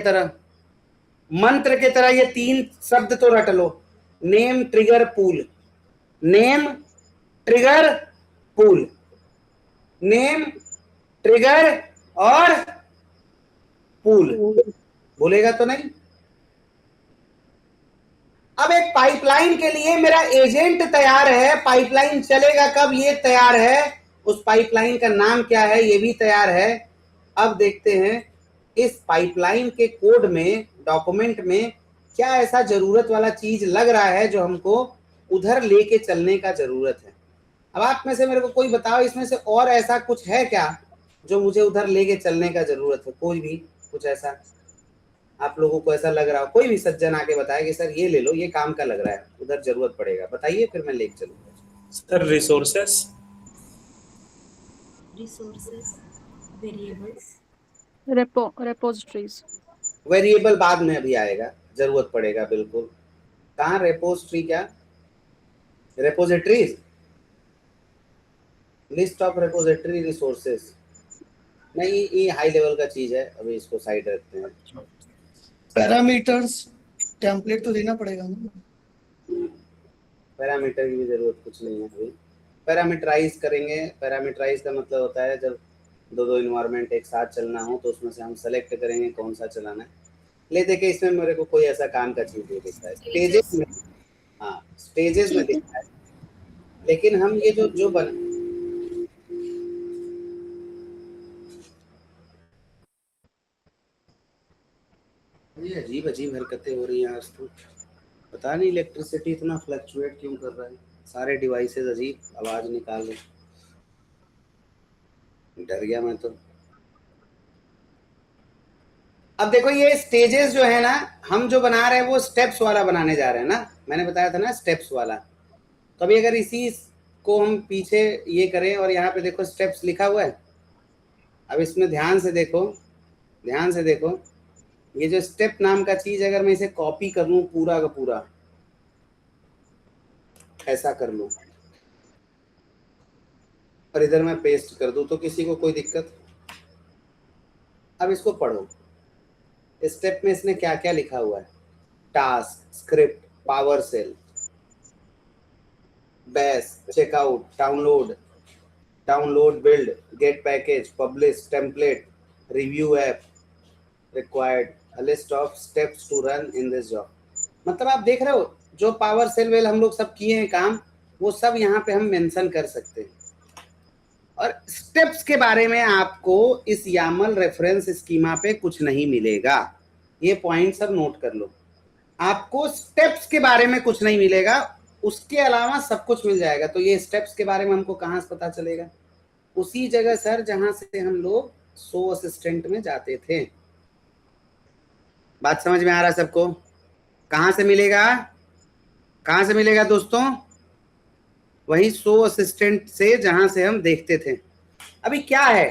तरह ये 3 शब्द तो रट लो। Name, trigger, pool. Name, trigger, pool. Name, trigger और पूल। बोलेगा तो नहीं? अब एक पाइपलाइन के लिए मेरा एजेंट तैयार है, पाइपलाइन चलेगा कब ये तैयार है, उस पाइपलाइन का नाम क्या है ये भी तैयार है। अब देखते हैं इस पाइपलाइन के कोड में, डॉक्यूमेंट में क्या ऐसा जरूरत वाला चीज लग रहा है जो हमको उधर लेके चलने का जरूरत है। अब आप में से मेरे को कोई बताओ, इसमें से और ऐसा कुछ है क्या जो मुझे उधर लेके चलने का जरूरत है? कोई भी कुछ ऐसा आप लोगों को ऐसा लग रहा हो? कोई भी सज्जन आके बताए कि सर ये ले लो, ये काम का लग रहा है, उधर जरूरत पड़ेगा, बताइए, फिर मैं लेके चलूंगा। Sir resources, variables, repositories. Variable बाद में अभी आएगा, जरूरत पड़ेगा बिल्कुल। कहाँ रेपोजिटरी? क्या repositories? List of repository resources नहीं, ये हाई लेवल का चीज है, अभी इसको साइड रखते हैं। पैरामीटर्स, टेम्पलेट तो देना पड़ेगा ना। पैरामीटर की भी जरूरत कुछ नहीं है अभी। पैरामीटराइज करेंगे। पैरामीटराइज का मतलब होता है जब दो इन्वायरमेंट एक साथ चलना हो तो उसमें से हम सेलेक्ट करेंगे कौन सा चलाना है। ले देखिए इसमें मेरे को कोई ऐसा काम का चीज नहीं दिखता है स्टेजेस में। हाँ स्टेजेस में दिखता है, लेकिन हम ये जो बन ये अजीब अजीब हरकतें हो रही हैं आज तो। पता नहीं इलेक्ट्रिसिटी इतना फ्लक्चुएट क्यों कर रहा है। सारे डिवाइसेस अजीब आवाज निकाल रहे। डर गया मैं तो। अब देखो ये स्टेजेस जो है ना, हम जो बना रहे हैं वो स्टेप्स वाला बनाने जा रहे हैं ना। मैंने बताया था ना स्टेप्स वाला। तो अभी अगर इसी को हम पीछे ये करें और यहाँ पे देखो स्टेप्स लिखा हुआ है। अब इसमें ध्यान से देखो, ध्यान से देखो, ये जो स्टेप नाम का चीज अगर मैं इसे कॉपी कर लूं पूरा का पूरा, ऐसा कर लूं और इधर मैं पेस्ट कर दूं तो किसी को कोई दिक्कत? अब इसको पढ़ो। स्टेप में इसने क्या क्या लिखा हुआ है? Task, script, PowerShell, bash, checkout, download, build, get package, publish, template, review app, required, a list of steps to run in this job। मतलब आप देख रहे हो जो पावर सेल वेल हम लोग सब किए हैं काम, वो सब यहाँ पे हम मेंशन कर सकते हैं। और स्टेप्स के बारे में आपको इस यामल रेफरेंस स्कीमा पे कुछ नहीं मिलेगा। ये पॉइंट सब नोट कर लो। आपको स्टेप्स के बारे में कुछ नहीं मिलेगा, उसके अलावा सब कुछ मिल जाएगा। तो ये स्टेप्स के बारे में हमको कहाँ से पता चलेगा? उसी जगह सर जहां से हम लोग शो असिस्टेंट में जाते थे। बात समझ में आ रहा है सबको? कहां से मिलेगा? कहां से मिलेगा दोस्तों? वही शो असिस्टेंट से जहां से हम देखते थे। अभी क्या है?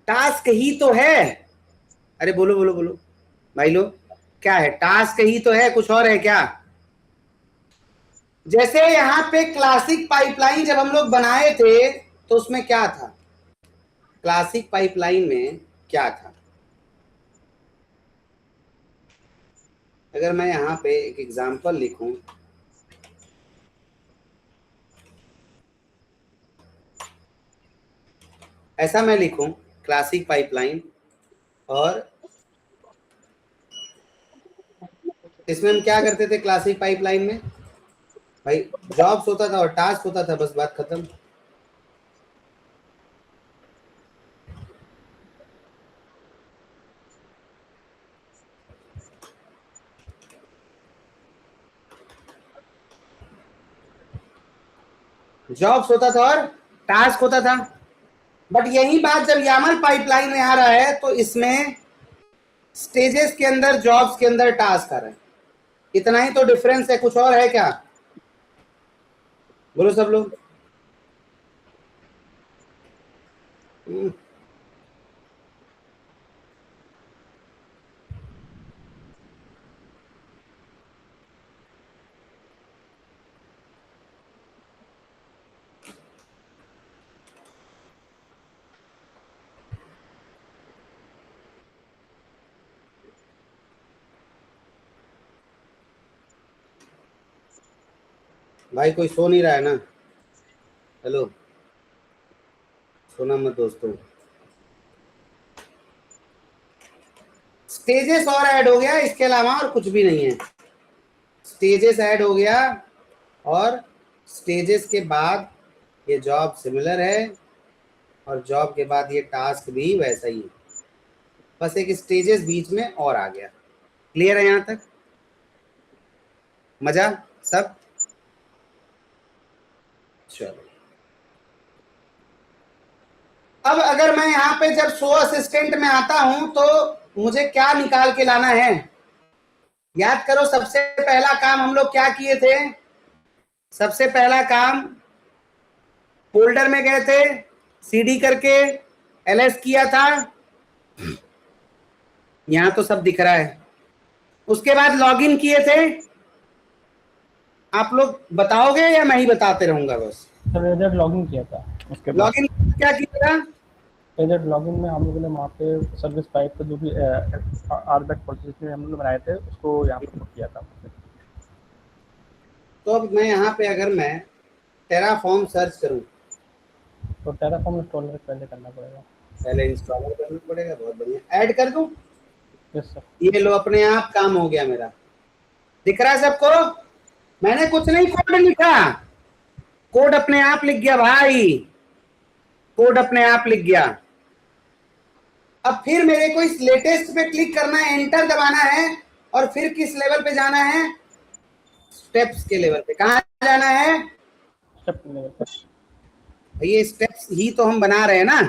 टास्क ही तो है। अरे बोलो बोलो बोलो भाई लोग, क्या है? टास्क ही तो है, कुछ और है क्या? जैसे यहाँ पे क्लासिक पाइपलाइन जब हम लोग बनाए थे तो उसमें क्या था? क्लासिक पाइपलाइन में क्या था? अगर मैं यहाँ पे एक एग्जांपल लिखूं, ऐसा मैं लिखूं क्लासिक पाइपलाइन, और इसमें हम क्या करते थे क्लासिक पाइपलाइन में? भाई जॉब्स होता था और टास्क होता था, बस बात खत्म। जॉब्स होता था और टास्क होता था। बट यही बात जब यामल पाइपलाइन में आ रहा है तो इसमें स्टेजेस के अंदर जॉब्स के अंदर टास्क आ रहा है। इतना ही तो डिफरेंस है, कुछ और है क्या? बोलो सब लोग। भाई कोई सो नहीं रहा है ना? हेलो, सोना मत दोस्तों। स्टेजेस और ऐड हो गया, इसके अलावा और कुछ भी नहीं है। स्टेजेस ऐड हो गया और स्टेजेस के बाद ये जॉब सिमिलर है और जॉब के बाद ये टास्क भी वैसा ही है, बस एक स्टेजेस बीच में और आ गया। क्लियर है यहाँ तक? मजा सब? चलो, अब अगर मैं यहाँ पे जब शो असिस्टेंट में आता हूं तो मुझे क्या निकाल के लाना है? याद करो, सबसे पहला काम हम लोग क्या किए थे? सबसे पहला काम फोल्डर में गए थे, सीडी करके एलएस किया था। यहां तो सब दिख रहा है। उसके बाद लॉगिन किए थे। आप लोग बताओगे या मैं ही बताते रहूंगा? बस सर इधर लॉगिन किया था, उसके बाद लॉगिन क्या किया था? एजेंट लॉगिन में हम लोगों ने वहाँ पे सर्विस पाइप का जो भी आरबैक पॉलिसी हम लोग बनाए थे उसको यहाँ पर पुट किया था। तो अब मैं यहाँ पे अगर मैं टेराफॉर्म सर्च करूँ, तो टेराफॉर्म इंस्टॉलर पहले करना पड़ेगा। पहले इंस्टॉलर करना पड़ेगा। बहुत बढ़िया, ऐड कर दूं? Yes sir. ये लो, अपने आप काम हो गया मेरा। दिख रहा है सबको? मैंने कुछ नहीं कोड लिखा, कोड अपने आप लिख गया भाई, कोड अपने आप लिख गया। अब फिर मेरे को इस लेटेस्ट पे क्लिक करना है, एंटर दबाना है, और फिर किस लेवल पे जाना है? स्टेप्स के लेवल पे। कहाँ जाना है? स्टेप के लेवल पे। ये स्टेप्स ही तो हम बना रहे हैं ना,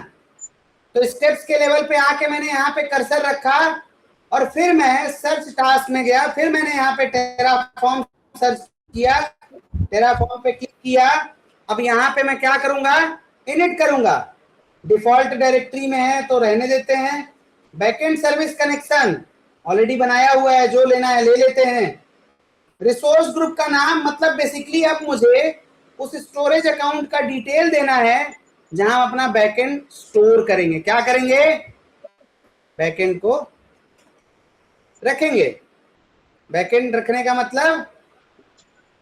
तो स्टेप्स के लेवल पे आके मैंने यहाँ पे कर्सर रखा और फिर मैं सर्च टास्क में गया। फिर मैंने यहाँ पे टेराफॉर्म सर्च किया, टेराफॉर्म पे क्लिक किया। अब यहाँ पे मैं क्या करूंगा? इनिट करूंगा। डिफॉल्ट डायरेक्टरी में है तो रहने देते हैं। बैकएंड सर्विस कनेक्शन ऑलरेडी बनाया हुआ है, जो लेना है ले लेते हैं। रिसोर्स ग्रुप का नाम मतलब बेसिकली अब मुझे उस स्टोरेज अकाउंट का डिटेल देना है जहां हम अपना बैकएंड स्टोर करेंगे। क्या करेंगे? बैकएंड को रखेंगे। बैकएंड रखने का मतलब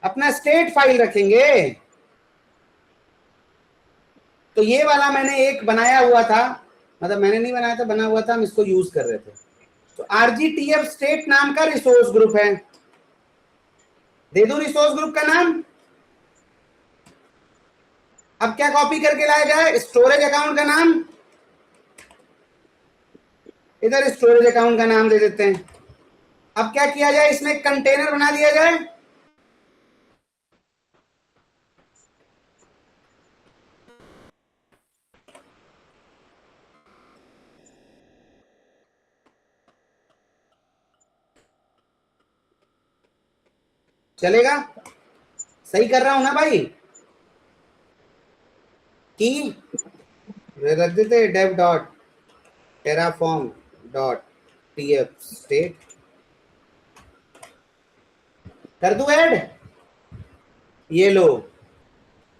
अपना स्टेट फाइल रखेंगे। तो ये वाला मैंने एक बनाया हुआ था, मतलब मैंने नहीं बनाया था, बना हुआ था, हम इसको यूज कर रहे थे। तो RGTF स्टेट नाम का रिसोर्स ग्रुप है। दे दूं रिसोर्स ग्रुप का नाम? अब क्या कॉपी करके लाया जाए? स्टोरेज अकाउंट का नाम, इधर स्टोरेज अकाउंट का नाम दे देते हैं। अब क्या किया जाए? इसमें एक कंटेनर बना दिया जाए। चलेगा? सही कर रहा हूं ना भाई? की रख देते dev dot terraform dot tf state, कर दूं ऐड? ये लो,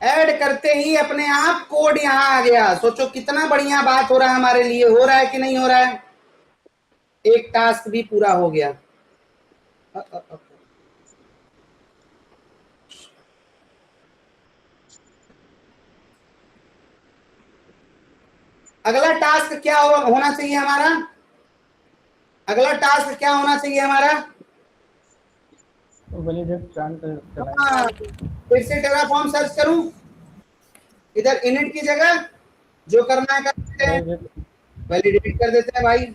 ऐड करते ही अपने आप कोड यहां आ गया। सोचो कितना बढ़िया बात हो रहा है हमारे लिए। हो रहा है कि नहीं हो रहा है? एक टास्क भी पूरा हो गया। अगला टास्क क्या होना चाहिए हमारा? अगला टास्क क्या होना चाहिए हमारा? वैलिडेट प्लान हाँ, फिर से टेराफॉर्म सर्च करूं, इधर इनिट की जगह जो करना है कर देते हैं, वैलिडेट कर देते हैं भाई।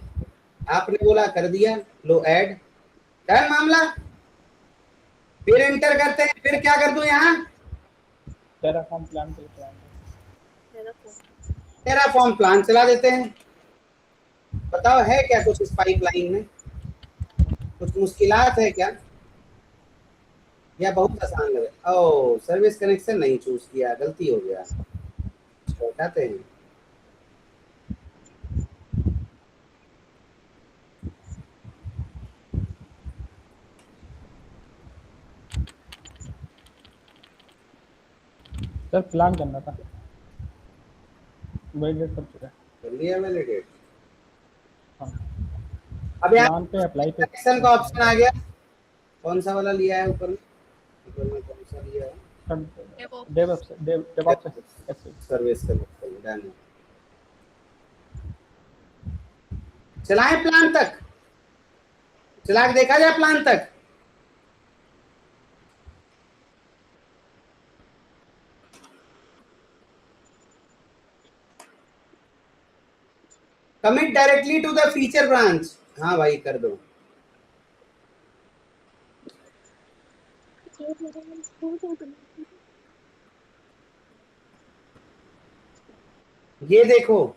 आपने बोला कर दिया, लो ऐड, डन मामला। फिर एंटर करते हैं। फिर क्या कर दूं यहाँ? टेराफॉर्म प्लान टेराफॉर्म प्लान चला देते हैं। बताओ है क्या कुछ इस पाइपलाइन में? कुछ मुश्किलात है क्या, या बहुत आसान लगे? ओ, सर्विस कनेक्शन नहीं चूज किया, गलती हो गया। हटाते हैं। सर प्लान करना था, वैलिडेट कर चुका है। कर लिया वैलिडेट। हाँ, अब यहाँ प्लान पे अप्लाई पे कनेक्शन का ऑप्शन आ गया। कौन सा वाला लिया है ऊपर में? ऊपर में कौन सा लिया है? Service connection, done. चलाएं प्लान तक, चला के देखा जाए प्लान तक। Commit directly to the feature branch. हाँ भाई कर दो। ये देखो,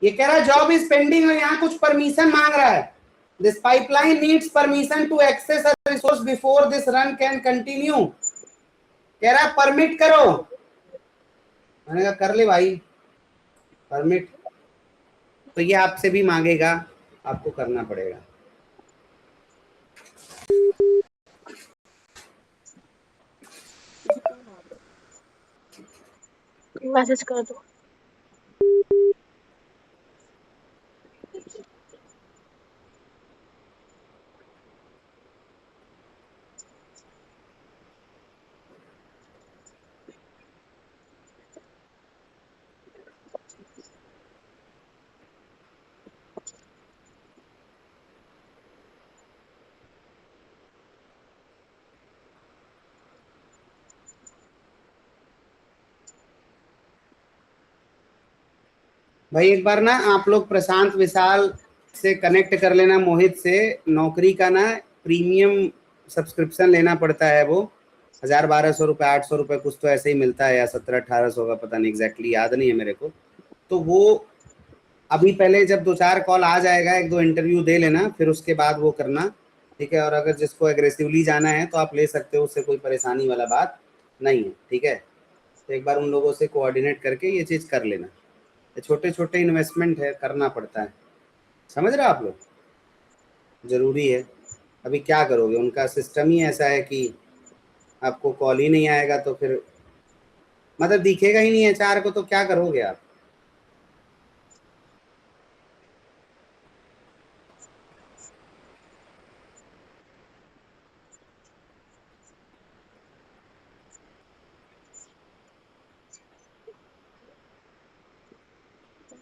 ये कह रहा है जॉब इज पेंडिंग और यहाँ कुछ परमिशन मांग रहा है। This pipeline needs permission to access a resource before this run can continue. कह रहा है परमिट करो। मैंने कहा कर ले भाई परमिट, तो ये आपसे भी मांगेगा, आपको करना पड़ेगा। मैसेज कर दो। भाई एक बार ना आप लोग प्रशांत विशाल से कनेक्ट कर लेना, मोहित से। नौकरी का ना प्रीमियम सब्सक्रिप्शन लेना पड़ता है, वो 1000-1200 रुपये 800 रुपये कुछ तो ऐसे ही मिलता है, या 1700-1800 का, पता नहीं एग्जैक्टली याद नहीं है मेरे को। तो वो अभी पहले जब 2-4 कॉल आ जाएगा, 1-2 इंटरव्यू दे लेना, फिर उसके बाद वो करना, ठीक है। और अगर जिसको एग्रेसिवली जाना है तो आप ले सकते हो, उससे कोई परेशानी वाला बात नहीं है, ठीक है। तो एक बार उन लोगों से कोऑर्डिनेट करके ये चीज़ कर लेना। छोटे छोटे इन्वेस्टमेंट है, करना पड़ता है, समझ रहे हो आप लोग, ज़रूरी है। अभी क्या करोगे, उनका सिस्टम ही ऐसा है कि आपको कॉल ही नहीं आएगा तो फिर मतलब दिखेगा ही नहीं HR को, तो क्या करोगे आप।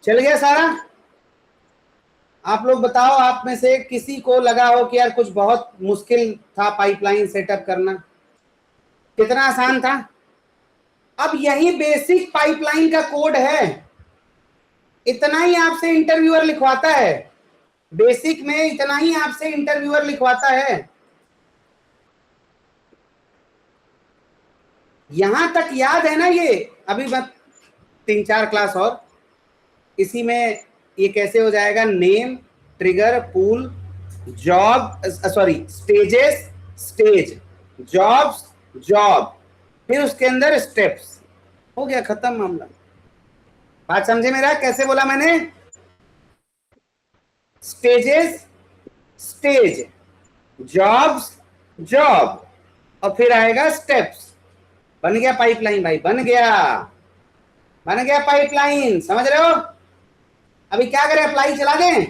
चल गया सारा। आप लोग बताओ, आप में से किसी को लगा हो कि यार कुछ बहुत मुश्किल था पाइपलाइन सेटअप करना, कितना आसान था। अब यही बेसिक पाइपलाइन का कोड है, इतना ही आपसे इंटरव्यूअर लिखवाता है, बेसिक में इतना ही आपसे इंटरव्यूअर लिखवाता है। यहां तक याद है ना, ये अभी मैं 3-4 क्लास और इसी में ये कैसे हो जाएगा, name, trigger, pool, job, sorry stages, stage, jobs, job, फिर उसके अंदर स्टेप्स, हो गया खत्म मामला। बात समझे मेरा, कैसे बोला मैंने, स्टेजेस, स्टेज, जॉब्स, जॉब, और फिर आएगा स्टेप्स। बन गया पाइपलाइन भाई, बन गया पाइपलाइन, समझ रहे हो। अभी क्या करें, अप्लाई चला दें,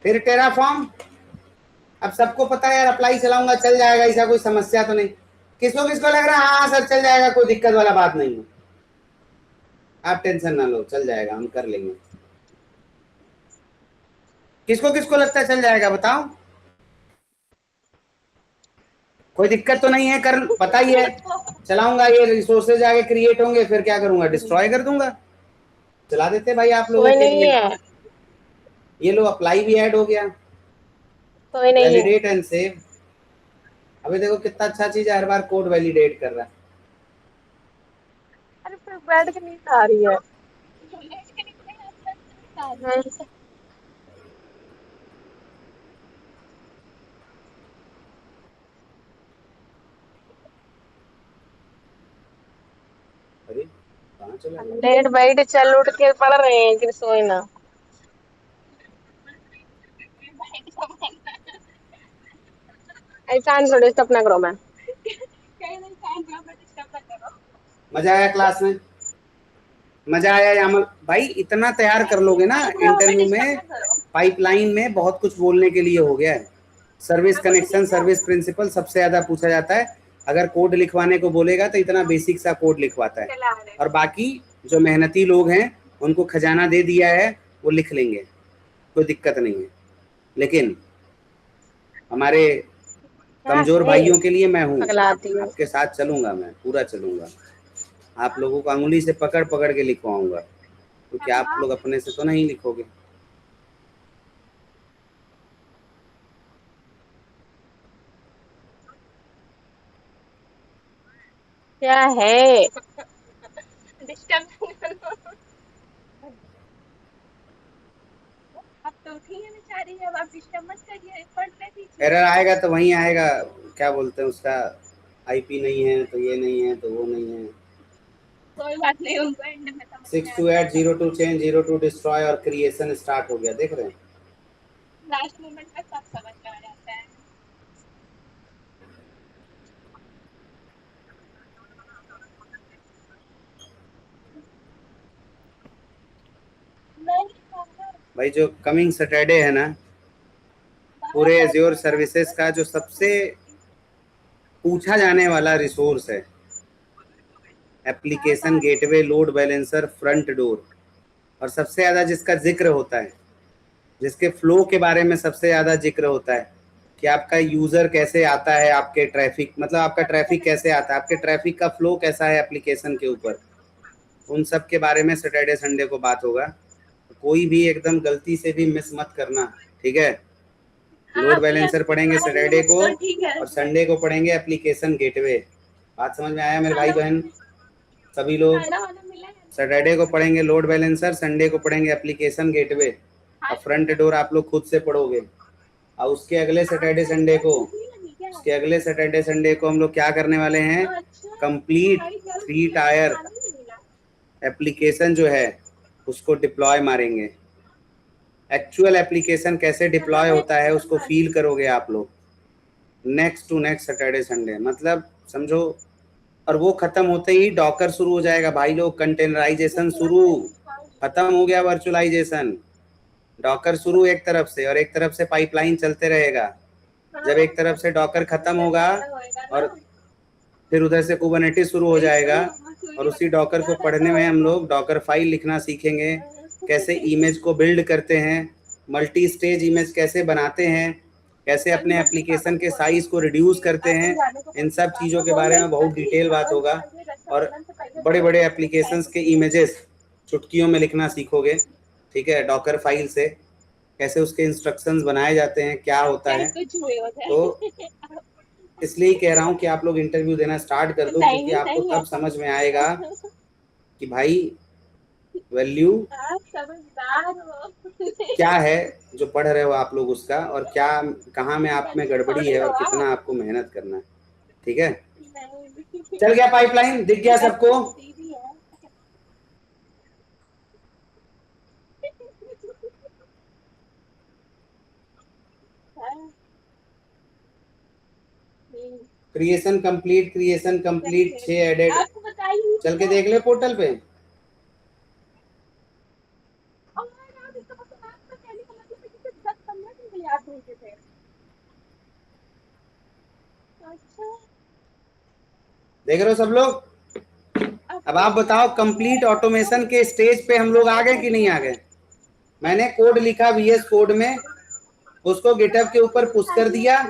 फिर टेराफॉर्म। अब सबको पता है यार, अप्लाई चलाऊंगा चल जाएगा, ऐसा कोई समस्या तो नहीं। किसको किसको लग रहा है हाँ सर चल जाएगा, कोई दिक्कत वाला बात नहीं है, आप टेंशन ना लो, चल जाएगा, हम कर लेंगे। किसको किसको लगता है चल जाएगा, बताओ। कोई दिक्कत तो नहीं है, कर पता ही है, चलाऊंगा, ये रिसोर्सेज आगे क्रिएट होंगे, फिर क्या करूंगा, डिस्ट्रॉय कर दूंगा। चला देते भाई आप लोगों कोई के नहीं लिए। है, ये लो अप्लाई भी ऐड हो गया, कोई नहीं है। Validate and save. अभी देखो कितना अच्छा चीज है, हर बार कोड वैलिडेट कर रहा है। अरे फिर बैठ के नींद आ रही है। अरे कहाँ चला गया? लेट बैठ चल उठ के पढ़ रहे हैं कि सोए ना। ऐसा थोड़े स्टॉप ना करो मैम। मजा आया क्लास में, मजा आया यामल भाई, इतना तैयार कर लोगे ना इंटरव्यू में, पाइपलाइन में बहुत कुछ बोलने के लिए हो गया है। सर्विस कनेक्शन, सर्विस प्रिंसिपल सबसे ज्यादा पूछा जाता है। अगर कोड लिखवाने को बोलेगा तो इतना बेसिक सा कोड लिखवाता है, और बाकी जो मेहनती लोग हैं उनको खजाना दे दिया है, वो लिख लेंगे, कोई दिक्कत नहीं है। लेकिन हमारे कमजोर भाइयों के लिए मैं हूँ, आपके साथ चलूंगा, मैं पूरा चलूंगा, आप लोगों को अंगुली से पकड़ पकड़ के लिखवाऊंगा, क्योंकि आप लोग अपने से तो नहीं लिखोगे। क्या है एरर आएगा तो वहीं आएगा, क्या बोलते हैं उसका, IP नहीं है तो ये नहीं है तो वो नहीं है। कोई बात नहीं, उनको एंड में समझ 62802 चेंज 02 डिस्ट्रॉय और क्रिएशन स्टार्ट हो गया, देख रहे हैं। लास्ट मोमेंट में सब समझ में आ जाता है। भाई जो कमिंग सैटरडे है ना, पूरे एज्योर सर्विसेज का जो सबसे पूछा जाने वाला रिसोर्स है, application gateway, load balancer, front door, और सबसे ज़्यादा जिसका जिक्र होता है, जिसके फ्लो के बारे में सबसे ज़्यादा जिक्र होता है कि आपका यूज़र कैसे आता है, आपके ट्रैफिक, मतलब आपका ट्रैफिक कैसे आता है, आपके ट्रैफिक का फ्लो कैसा है एप्लीकेशन के ऊपर, उन सब के बारे में सैटरडे संडे को बात होगा। तो कोई भी एकदम गलती से भी मिस मत करना, ठीक है। लोड बैलेंसर पढ़ेंगे सैटरडे को और संडे को पढ़ेंगे एप्लीकेशन गेटवे। बात समझ में आया मेरे भाई बहन? सभी लोग सैटरडे को पढ़ेंगे लोड बैलेंसर, संडे को पढ़ेंगे एप्लीकेशन गेटवे, और फ्रंट डोर आप लोग खुद से पढ़ोगे। और उसके अगले सैटरडे संडे को हम लोग क्या करने वाले हैं, कंप्लीट 3 टायर एप्लीकेशन जो है उसको डिप्लॉय मारेंगे। एक्चुअल एप्लीकेशन कैसे डिप्लॉय होता है उसको फील करोगे आप लोग next to next Saturday Sunday, मतलब समझो। और वो खत्म होते ही डॉकर शुरू हो जाएगा भाई लोग, कंटेनराइजेशन शुरू, खत्म हो गया वर्चुअलाइजेशन, डॉकर शुरू एक तरफ से, और एक तरफ से पाइपलाइन चलते रहेगा। जब एक तरफ से डॉकर खत्म होगा और फिर उधर से कुबरनेटिस शुरू हो जाएगा, और उसी डॉकर को पढ़ने में हम लोग डॉकर फाइल लिखना सीखेंगे, कैसे इमेज को बिल्ड करते हैं, मल्टी स्टेज इमेज कैसे बनाते हैं, कैसे अपने एप्लीकेशन के साइज को रिड्यूस करते हैं। इन सब चीज़ों के बारे में बहुत डिटेल बात होगा। और बड़े बड़े एप्लीकेशंस के इमेजेस चुटकियों में लिखना सीखोगे, ठीक है, डॉकर फाइल से कैसे उसके इंस्ट्रक्शंस बनाए जाते हैं, क्या होता है। तो इसलिए कह रहा हूँ कि आप लोग इंटरव्यू देना स्टार्ट कर दो, क्योंकि आपको तब समझ में आएगा कि भाई वैल्यू क्या है जो पढ़ रहे हो आप लोग उसका, और क्या कहाँ में आप में गड़बड़ी है और कितना आपको मेहनत करना है, ठीक है। चल गया पाइपलाइन, दिख गया सबको? Creation complete 6 added. चल के देख ले पोर्टल पे। देख रहे हो सब लोग? अब आप बताओ कंप्लीट ऑटोमेशन के स्टेज पे हम लोग आ गए कि नहीं आ गए? मैंने कोड लिखा VS कोड में, उसको गिटहब के ऊपर पुश कर दिया,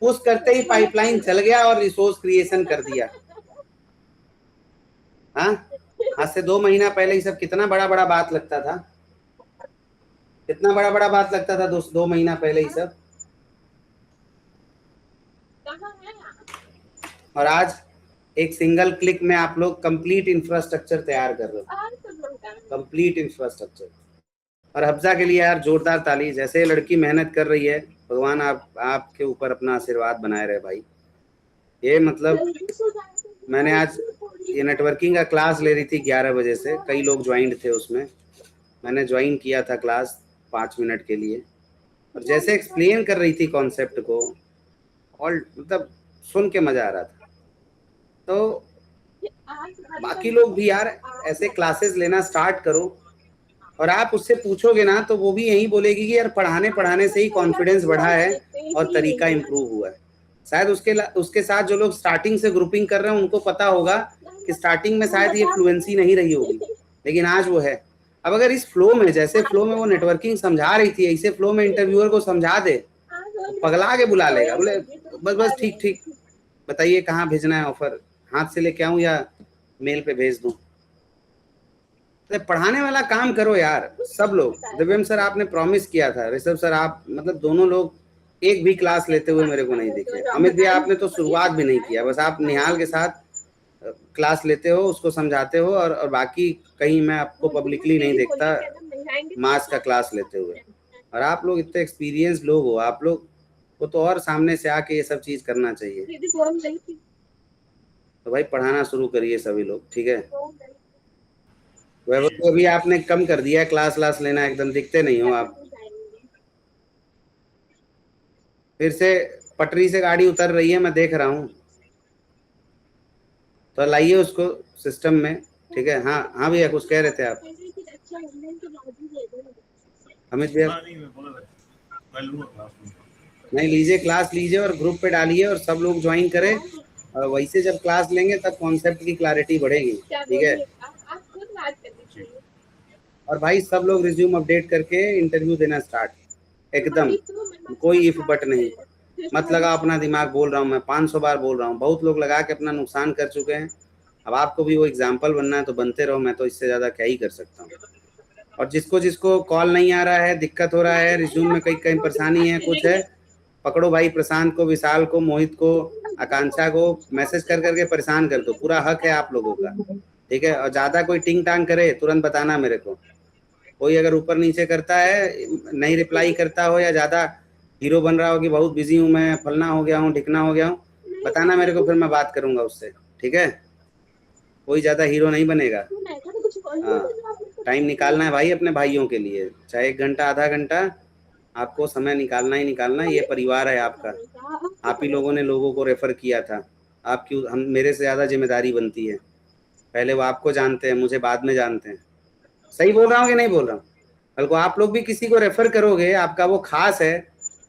पुश करते ही पाइपलाइन चल गया और रिसोर्स क्रिएशन कर दिया। हाँ, आज से 2 महीना पहले ये सब कितना बड़ा बड़ा बात लगता था, कितना बड़ा बड़ा बात लगता था दोस्त 2 महीना पहले ये सब, और आज एक सिंगल क्लिक में आप लोग कंप्लीट इंफ्रास्ट्रक्चर तैयार कर रहे हो, कंप्लीट इंफ्रास्ट्रक्चर। और हफ्जा के लिए यार जोरदार ताली, जैसे लड़की मेहनत कर रही है, भगवान आपके ऊपर अपना आशीर्वाद बनाए रहे भाई। ये मतलब मैंने आज ये नेटवर्किंग का क्लास ले रही थी 11 बजे से, कई लोग ज्वाइंट थे उसमें, मैंने ज्वाइन किया था क्लास 5 मिनट के लिए, और जैसे एक्सप्लेन कर रही थी कॉन्सेप्ट को, और मतलब सुन के मजा आ रहा था। तो बाकी लोग भी यार ऐसे क्लासेस लेना स्टार्ट करो, और आप उससे पूछोगे ना तो वो भी यही बोलेगी कि यार पढ़ाने से ही कॉन्फिडेंस बढ़ा है और तरीका इम्प्रूव हुआ है। शायद उसके साथ जो लोग स्टार्टिंग से ग्रुपिंग कर रहे हैं उनको पता होगा कि स्टार्टिंग में शायद ये फ्लुएंसी नहीं रही होगी, लेकिन आज वो है। अब अगर इस फ्लो में, जैसे फ्लो में वो नेटवर्किंग समझा रही थी, ऐसे फ्लो में इंटरव्यूअर को समझा दे, तो पगला के बुला लेगा, बोले बस ठीक बताइए कहाँ भेजना है ऑफर, हाथ से लेके आऊँ या मेल पे भेज दूँ। तो पढ़ाने वाला काम करो यार सब लोग। दिव्यम सर आपने प्रॉमिस किया था, ऋषभ सर आप, मतलब दोनों लोग एक भी क्लास लेते हुए मेरे को नहीं दिखे। अमित भैया आपने तो शुरुआत भी नहीं किया, बस आप निहाल के साथ क्लास लेते हो, उसको समझाते हो, और बाकी कहीं मैं आपको पब्लिकली नहीं देखता मास का क्लास लेते हुए। और आप लोग इतने एक्सपीरियंस लोग हो, आप लोग को तो और सामने से आके ये सब चीज करना चाहिए। तो भाई पढ़ाना शुरू करिए सभी लोग, ठीक है। वैभव तो अभी आपने कम कर दिया क्लास लेना, एकदम दिखते नहीं हो आप। फिर से पटरी से गाड़ी उतर रही है, मैं देख रहा हूँ, तो लाइए उसको सिस्टम में, ठीक है। हाँ भैया कुछ कह रहे थे आप? अमित भैया नहीं, लीजिए क्लास लीजिए और ग्रुप पे डालिए और सब लोग ज्वाइन करें, और वैसे जब क्लास लेंगे तब कॉन्सेप्ट की क्लैरिटी बढ़ेगी, ठीक है। आप खुद बात कर लीजिए। और भाई सब लोग रिज्यूम अपडेट करके इंटरव्यू देना स्टार्ट, एकदम कोई इफ बट नहीं, मत लगा अपना दिमाग। बोल रहा हूँ मैं 500 बार बोल रहा हूँ, बहुत लोग लगा के अपना नुकसान कर चुके हैं। अब आपको भी वो एग्जाम्पल बनना है तो बनते रहो, मैं तो इससे ज़्यादा क्या ही कर सकता हूँ। और जिसको जिसको कॉल नहीं आ रहा है, दिक्कत हो रहा है, रिज्यूम में कहीं परेशानी है, कुछ है, पकड़ो भाई प्रशांत को, विशाल को, मोहित को, आकांक्षा को मैसेज कर करके परेशान कर दो, पूरा हक है आप लोगों का, ठीक है। और ज़्यादा कोई टिंग टांग करे तुरंत बताना मेरे को, कोई अगर ऊपर नीचे करता है, नहीं रिप्लाई करता हो या ज़्यादा हीरो बन रहा हो कि बहुत बिजी हूँ मैं, फलना हो गया हूँ, ढिकना हो गया हूँ, बताना मेरे को, फिर मैं बात करूँगा उससे, ठीक है। कोई ज़्यादा हीरो नहीं बनेगा। हाँ, टाइम निकालना है भाई अपने भाइयों के लिए, चाहे 1 घंटा आधा घंटा, आपको समय निकालना ही निकालना है। ये परिवार है आपका, आप ही लोगों ने लोगों को रेफर किया था, आपकी हम मेरे से ज़्यादा जिम्मेदारी बनती है। पहले वो आपको जानते हैं, मुझे बाद में जानते हैं। सही बोल रहा हूँ कि नहीं बोल रहा हूँ? कल को आप लोग भी किसी को रेफर करोगे, आपका वो खास है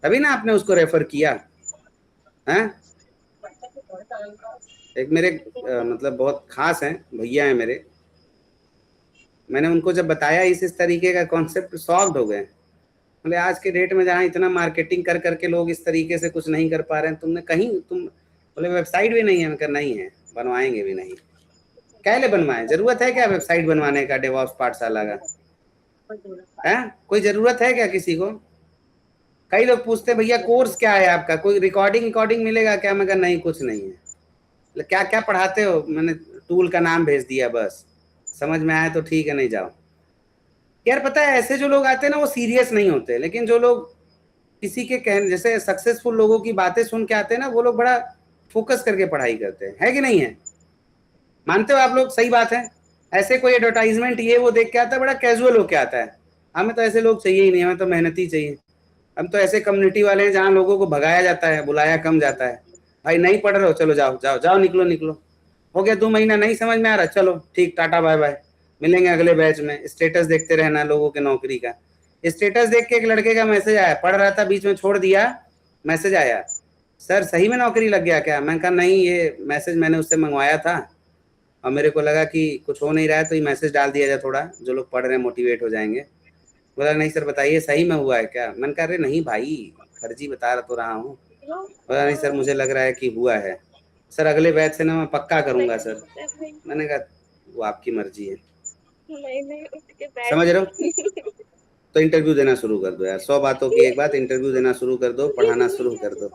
तभी ना आपने उसको रेफर किया है। एक मेरे मतलब बहुत खास हैं, भैया हैं मेरे, मैंने उनको जब बताया इस तरीके का कॉन्सेप्ट, शॉक्ड हो गए। बोले आज के डेट में जहाँ इतना मार्केटिंग कर करके लोग इस तरीके से कुछ नहीं कर पा रहे हैं, तुमने कहीं बोले वेबसाइट भी नहीं है। मैं नहीं है, बनवाएंगे भी नहीं। कैसे बनवाएं? जरूरत है क्या वेबसाइट बनवाने का डेवऑप्स पाठशाला का? है कोई जरूरत है क्या किसी को? कई लोग पूछते भैया कोर्स क्या है आपका, कोई रिकॉर्डिंग मिलेगा क्या? मैं कहा नहीं, कुछ नहीं है। क्या क्या पढ़ाते हो? मैंने टूल का नाम भेज दिया, बस समझ में आया तो ठीक है, नहीं जाओ। यार पता है ऐसे जो लोग आते हैं ना वो सीरियस नहीं होते, लेकिन जो लोग किसी के कहने, जैसे सक्सेसफुल लोगों की बातें सुन के आते हैं ना, वो लोग बड़ा फोकस करके पढ़ाई करते हैं, है कि नहीं है? मानते हो आप लोग? सही बात है। ऐसे कोई एडवर्टाइजमेंट ये वो देख के आता है, बड़ा कैजुअल होके आता है। हमें तो ऐसे लोग चाहिए ही नहीं, हमें तो मेहनती चाहिए। हम तो ऐसे कम्युनिटी वाले हैं जहाँ लोगों को भगाया जाता है, बुलाया कम जाता है। भाई नहीं पढ़ रहे हो, चलो जाओ जाओ जाओ, निकलो निकलो, हो गया 2 महीना नहीं समझ में आ रहा, चलो ठीक, टाटा बाय बाय, मिलेंगे अगले बैच में। स्टेटस देखते रहना लोगों के नौकरी का। स्टेटस देख के एक लड़के का मैसेज आया, पढ़ रहा था बीच में छोड़ दिया, मैसेज आया, सर सही में नौकरी लग गया क्या? मैं कहा नहीं, ये मैसेज मैंने उससे मंगवाया था और मेरे को लगा कि कुछ हो नहीं रहा है तो ये मैसेज डाल दिया जाए, थोड़ा जो लोग पढ़ रहे हैं मोटिवेट हो जाएंगे। बोला नहीं सर बताइए सही में हुआ है क्या? मैंने कहा अरे नहीं भाई, फर्जी बता तो रहा हूँ। बोला नहीं सर मुझे लग रहा है कि हुआ है सर, अगले बैच से ना मैं पक्का करूंगा सर। मैंने कहा वो आपकी मर्जी है, समझ रहे हो? तो इंटरव्यू देना शुरू कर दो यार, 100 बातों की एक बात, इंटरव्यू देना शुरू कर दो, पढ़ाना शुरू कर दो।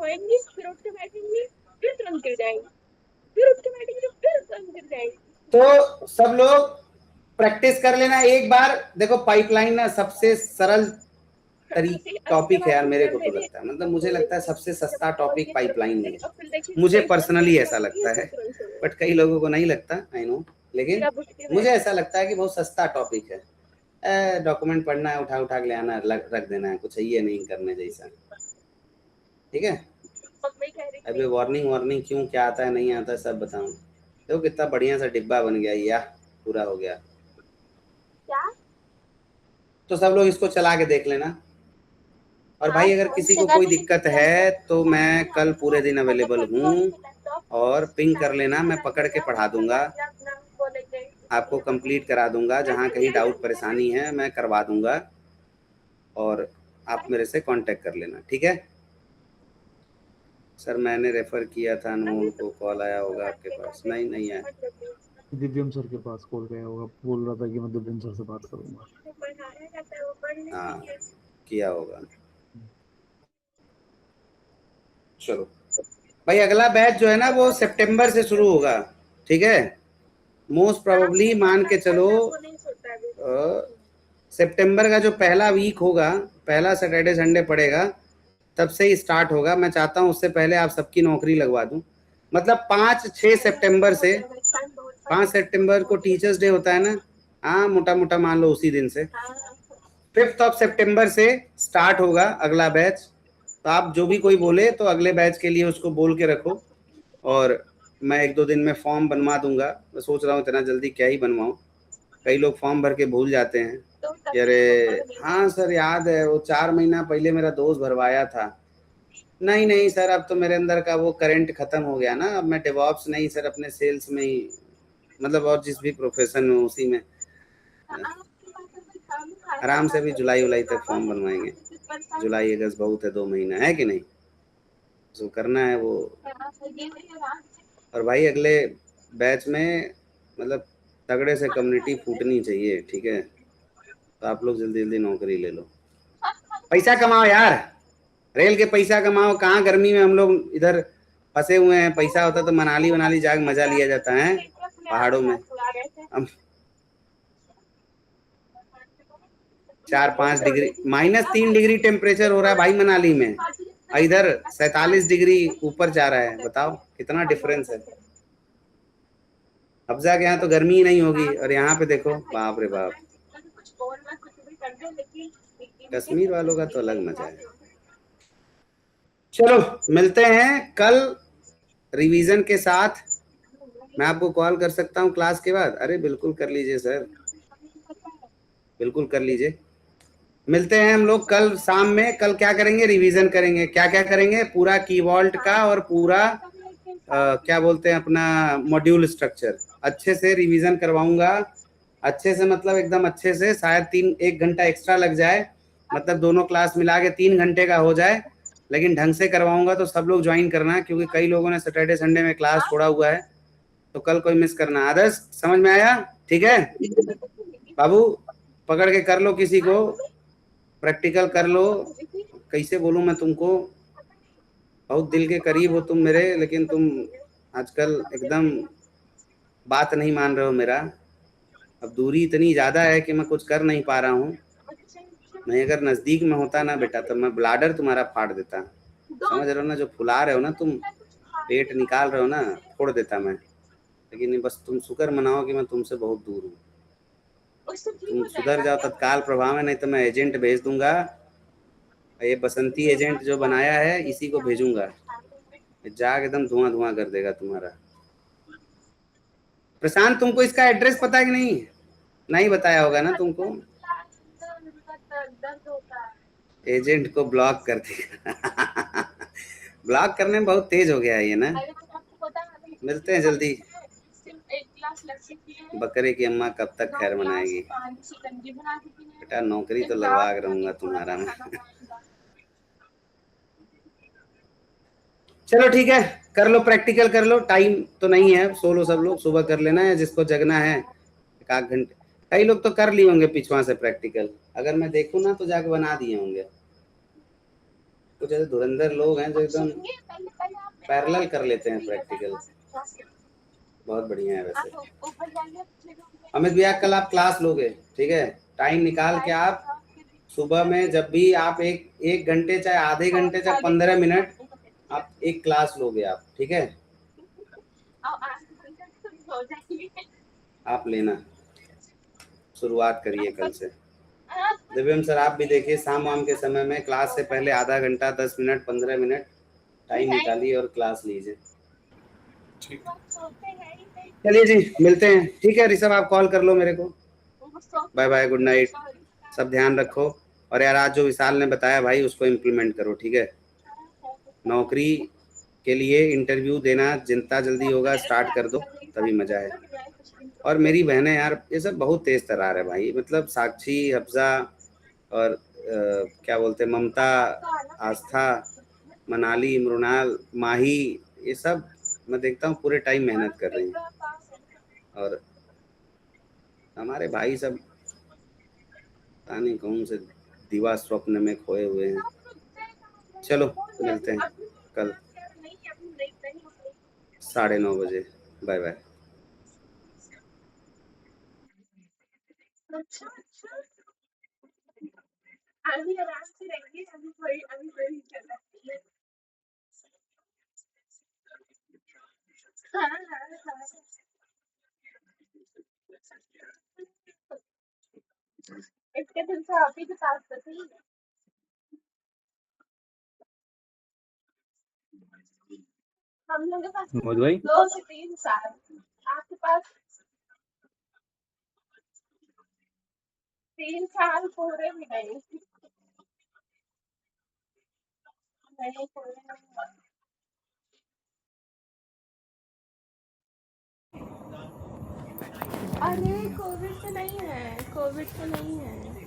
तो सब लोग प्रैक्टिस कर लेना एक बार। देखो पाइपलाइन ना सबसे सरल टॉपिक है यार, मेरे को तो लगता है, मतलब मुझे लगता है सबसे सस्ता टॉपिक पाइपलाइन में है। मुझे पर्सनली ऐसा लगता है, बट कई लोगों को नहीं लगता, आई नो, लेकिन मुझे ऐसा लगता है कि बहुत सस्ता टॉपिक है। डॉक्यूमेंट पढ़ना है, उठा उठा के ले आना, रख देना है, कुछ ये नहीं करने जैसा, ठीक है। अभी वार्निंग क्यों, क्या आता है नहीं आता है सब बताऊं। देखो कितना बढ़िया सा डिब्बा बन गया, या पूरा हो गया। तो सब लोग इसको चला के देख लेना। और भाई अगर किसी को कोई दिक्कत है तो मैं कल पूरे दिन अवेलेबल हूँ, और पिंग कर लेना, मैं पकड़ के पढ़ा दूंगा, आपको कंप्लीट करा दूंगा। जहाँ कहीं डाउट परेशानी है मैं करवा दूंगा, और आप मेरे से कांटेक्ट कर लेना, ठीक है। सर मैंने रेफर किया था अनमोल को, कॉल आया होगा आपके पास? नहीं आया। दिव्यम सर के पास कॉल गया होगा, बोल रहा था कि मैं दिव्यम सर से बात करूंगा। हाँ किया होगा। चलो भाई अगला बैच जो है ना वो सितंबर से शुरू होगा, ठीक है। मोस्ट प्रोबेबली मान के चलो सितंबर का जो पहला वीक होगा, पहला सैटरडे संडे पड़ेगा, तब से ही स्टार्ट होगा। मैं चाहता हूँ उससे पहले आप सबकी नौकरी लगवा दूं, मतलब 5-6 सितंबर से। 5 सितंबर को टीचर्स डे होता है ना, हाँ मोटा मोटा मान लो उसी दिन से 5 सितंबर से स्टार्ट होगा अगला बैच। तो आप जो भी कोई बोले तो अगले बैच के लिए उसको बोल के रखो, और मैं 1-2 दिन में फॉर्म बनवा दूंगा। मैं सोच रहा हूँ इतना जल्दी क्या ही बनवाऊँ, कई लोग फॉर्म भर के भूल जाते हैं कि अरे हाँ सर याद है, वो 4 महीना पहले मेरा दोस्त भरवाया था। नहीं नहीं सर, अब तो मेरे अंदर का वो करंट खत्म हो गया ना, अब मैं डेवॉप्स नहीं सर, अपने सेल्स में ही, मतलब और जिस भी प्रोफेशन में उसी में आराम से अभी जुलाई उलाई तक फॉर्म बनवाएंगे। जुलाई अगस्त बहुत है, 2 महीना है कि नहीं, जो करना है वो। और भाई अगले बैच में मतलब तगड़े से कम्युनिटी फूटनी चाहिए, ठीक है, तो आप लोग जल्दी जल्दी नौकरी ले लो, पैसा कमाओ यार, रेल के पैसा कमाओ। कहाँ गर्मी में हम लोग इधर फंसे हुए हैं, पैसा होता तो मनाली वनाली जाके मजा लिया जाता है पहाड़ों में। अब 4-5 डिग्री -3 डिग्री टेम्परेचर हो रहा है भाई मनाली में, इधर 47 डिग्री ऊपर जा रहा है, बताओ कितना डिफरेंस है। अफजा के यहाँ तो गर्मी ही नहीं होगी, और यहाँ पे देखो बाप रे बाप, कश्मीर वालों का तो अलग मजा है। चलो मिलते हैं कल रिवीजन के साथ। मैं आपको कॉल कर सकता हूँ क्लास के बाद? अरे बिल्कुल कर लीजिए सर, बिल्कुल कर लीजिए। मिलते हैं हम लोग कल शाम में। कल क्या करेंगे? रिवीजन करेंगे। क्या क्या करेंगे? पूरा की वॉल्ट का और पूरा क्या बोलते हैं अपना मॉड्यूल स्ट्रक्चर अच्छे से रिवीजन करवाऊंगा, अच्छे से, मतलब एकदम अच्छे से, शायद 1 घंटा एक्स्ट्रा लग जाए, मतलब दोनों क्लास मिला के 3 घंटे का हो जाए, लेकिन ढंग से करवाऊंगा, तो सब लोग ज्वाइन करना, क्योंकि कई लोगों ने सैटरडे संडे में क्लास छोड़ा हुआ है, तो कल कोई मिस करना। आदर्श समझ में आया? ठीक है बाबू, पकड़ के कर लो, किसी को प्रैक्टिकल कर लो। कैसे बोलूं मैं तुमको, बहुत दिल के करीब हो तुम मेरे, लेकिन तुम आजकल एकदम बात नहीं मान रहे हो मेरा। अब दूरी इतनी ज़्यादा है कि मैं कुछ कर नहीं पा रहा हूँ। नहीं अगर नज़दीक में होता ना बेटा, तो मैं ब्लाडर तुम्हारा फाड़ देता। समझ रहे हो ना, जो फुला रहे हो ना तुम, पेट निकाल रहे हो ना, फोड़ देता मैं। लेकिन बस तुम शुक्र मनाओ कि मैं तुमसे बहुत दूर हूँ। तुम सुधर जाओ तत्काल प्रभाव में, नहीं तो मैं एजेंट भेज दूंगा। ये बसंती एजेंट जो बनाया है, इसी को भेजूंगा, जाग एकदम धुआं धुआं कर देगा तुम्हारा। प्रशांत तुमको इसका एड्रेस पता है कि नहीं? नहीं बताया होगा ना तुमको। एजेंट को ब्लॉक कर देगा। ब्लॉक करने में बहुत तेज हो गया है ये ना। मिलते हैं जल्दी। बकरे की अम्मा कब तक खैर मनाएगी? बेटा नौकरी तो लगवा के रहूंगा तुम्हारा मैं। चलो ठीक है, कर लो प्रैक्टिकल कर लो, टाइम तो नहीं है, सो लो सब लोग, सुबह कर लेना है जिसको जगना है 1 घंटे। कई लोग तो कर लिए होंगे पिछवा से प्रैक्टिकल, अगर मैं देखूं ना तो जाके बना दिए होंगे। कुछ ऐसे धुरंधर लोग हैं जो एकदम पैरेलल कर लेते हैं प्रैक्टिकल, बहुत बढ़िया है। वैसे अमित भैया कल आप क्लास लोगे, ठीक है, टाइम निकाल के आप सुबह में, जब भी आप एक घंटे चाहे आधे घंटे चाहे 15 मिनट आप एक क्लास लोगे आप, ठीक है, आप लेना, शुरुआत करिए कल से। दिव्यम सर आप भी देखिए, शाम वाम के समय में क्लास से पहले आधा घंटा 10 मिनट 15 मिनट टाइम निकालिए और क्लास लीजिए। चलिए जी मिलते हैं, ठीक है। ऋषभ आप कॉल कर लो मेरे को। बाय बाय, गुड नाइट, सब ध्यान रखो। और यार आज जो विशाल ने बताया भाई उसको इम्प्लीमेंट करो, ठीक है। नौकरी के लिए इंटरव्यू देना जितना जल्दी होगा स्टार्ट कर दो, तभी मजा है। और मेरी बहनें यार ये सब बहुत तेज तरार है भाई, मतलब साक्षी, हफ्जा और क्या बोलते हैं ममता, आस्था, मनाली, मृणाल, माही, ये सब मैं देखता हूँ पूरे टाइम मेहनत कर रही हैं। और हमारे भाई सब पता नहीं कौन से दिवा स्वप्न में खोए हुए हैं। चलो मिलते हैं कल 9:30 बजे। Bye bye. अभी आराम से रहेंगे, अभी वही चल रहा है। हाँ हाँ हाँ, इसके दिन से अभी के पास तो थी। हम लोगों के पास मोद भाई 2 से 3 साल, आपके पास 3 साल पूरे भी नहीं पूरे नहीं। अरे कोविड तो नहीं है, कोविड तो नहीं है।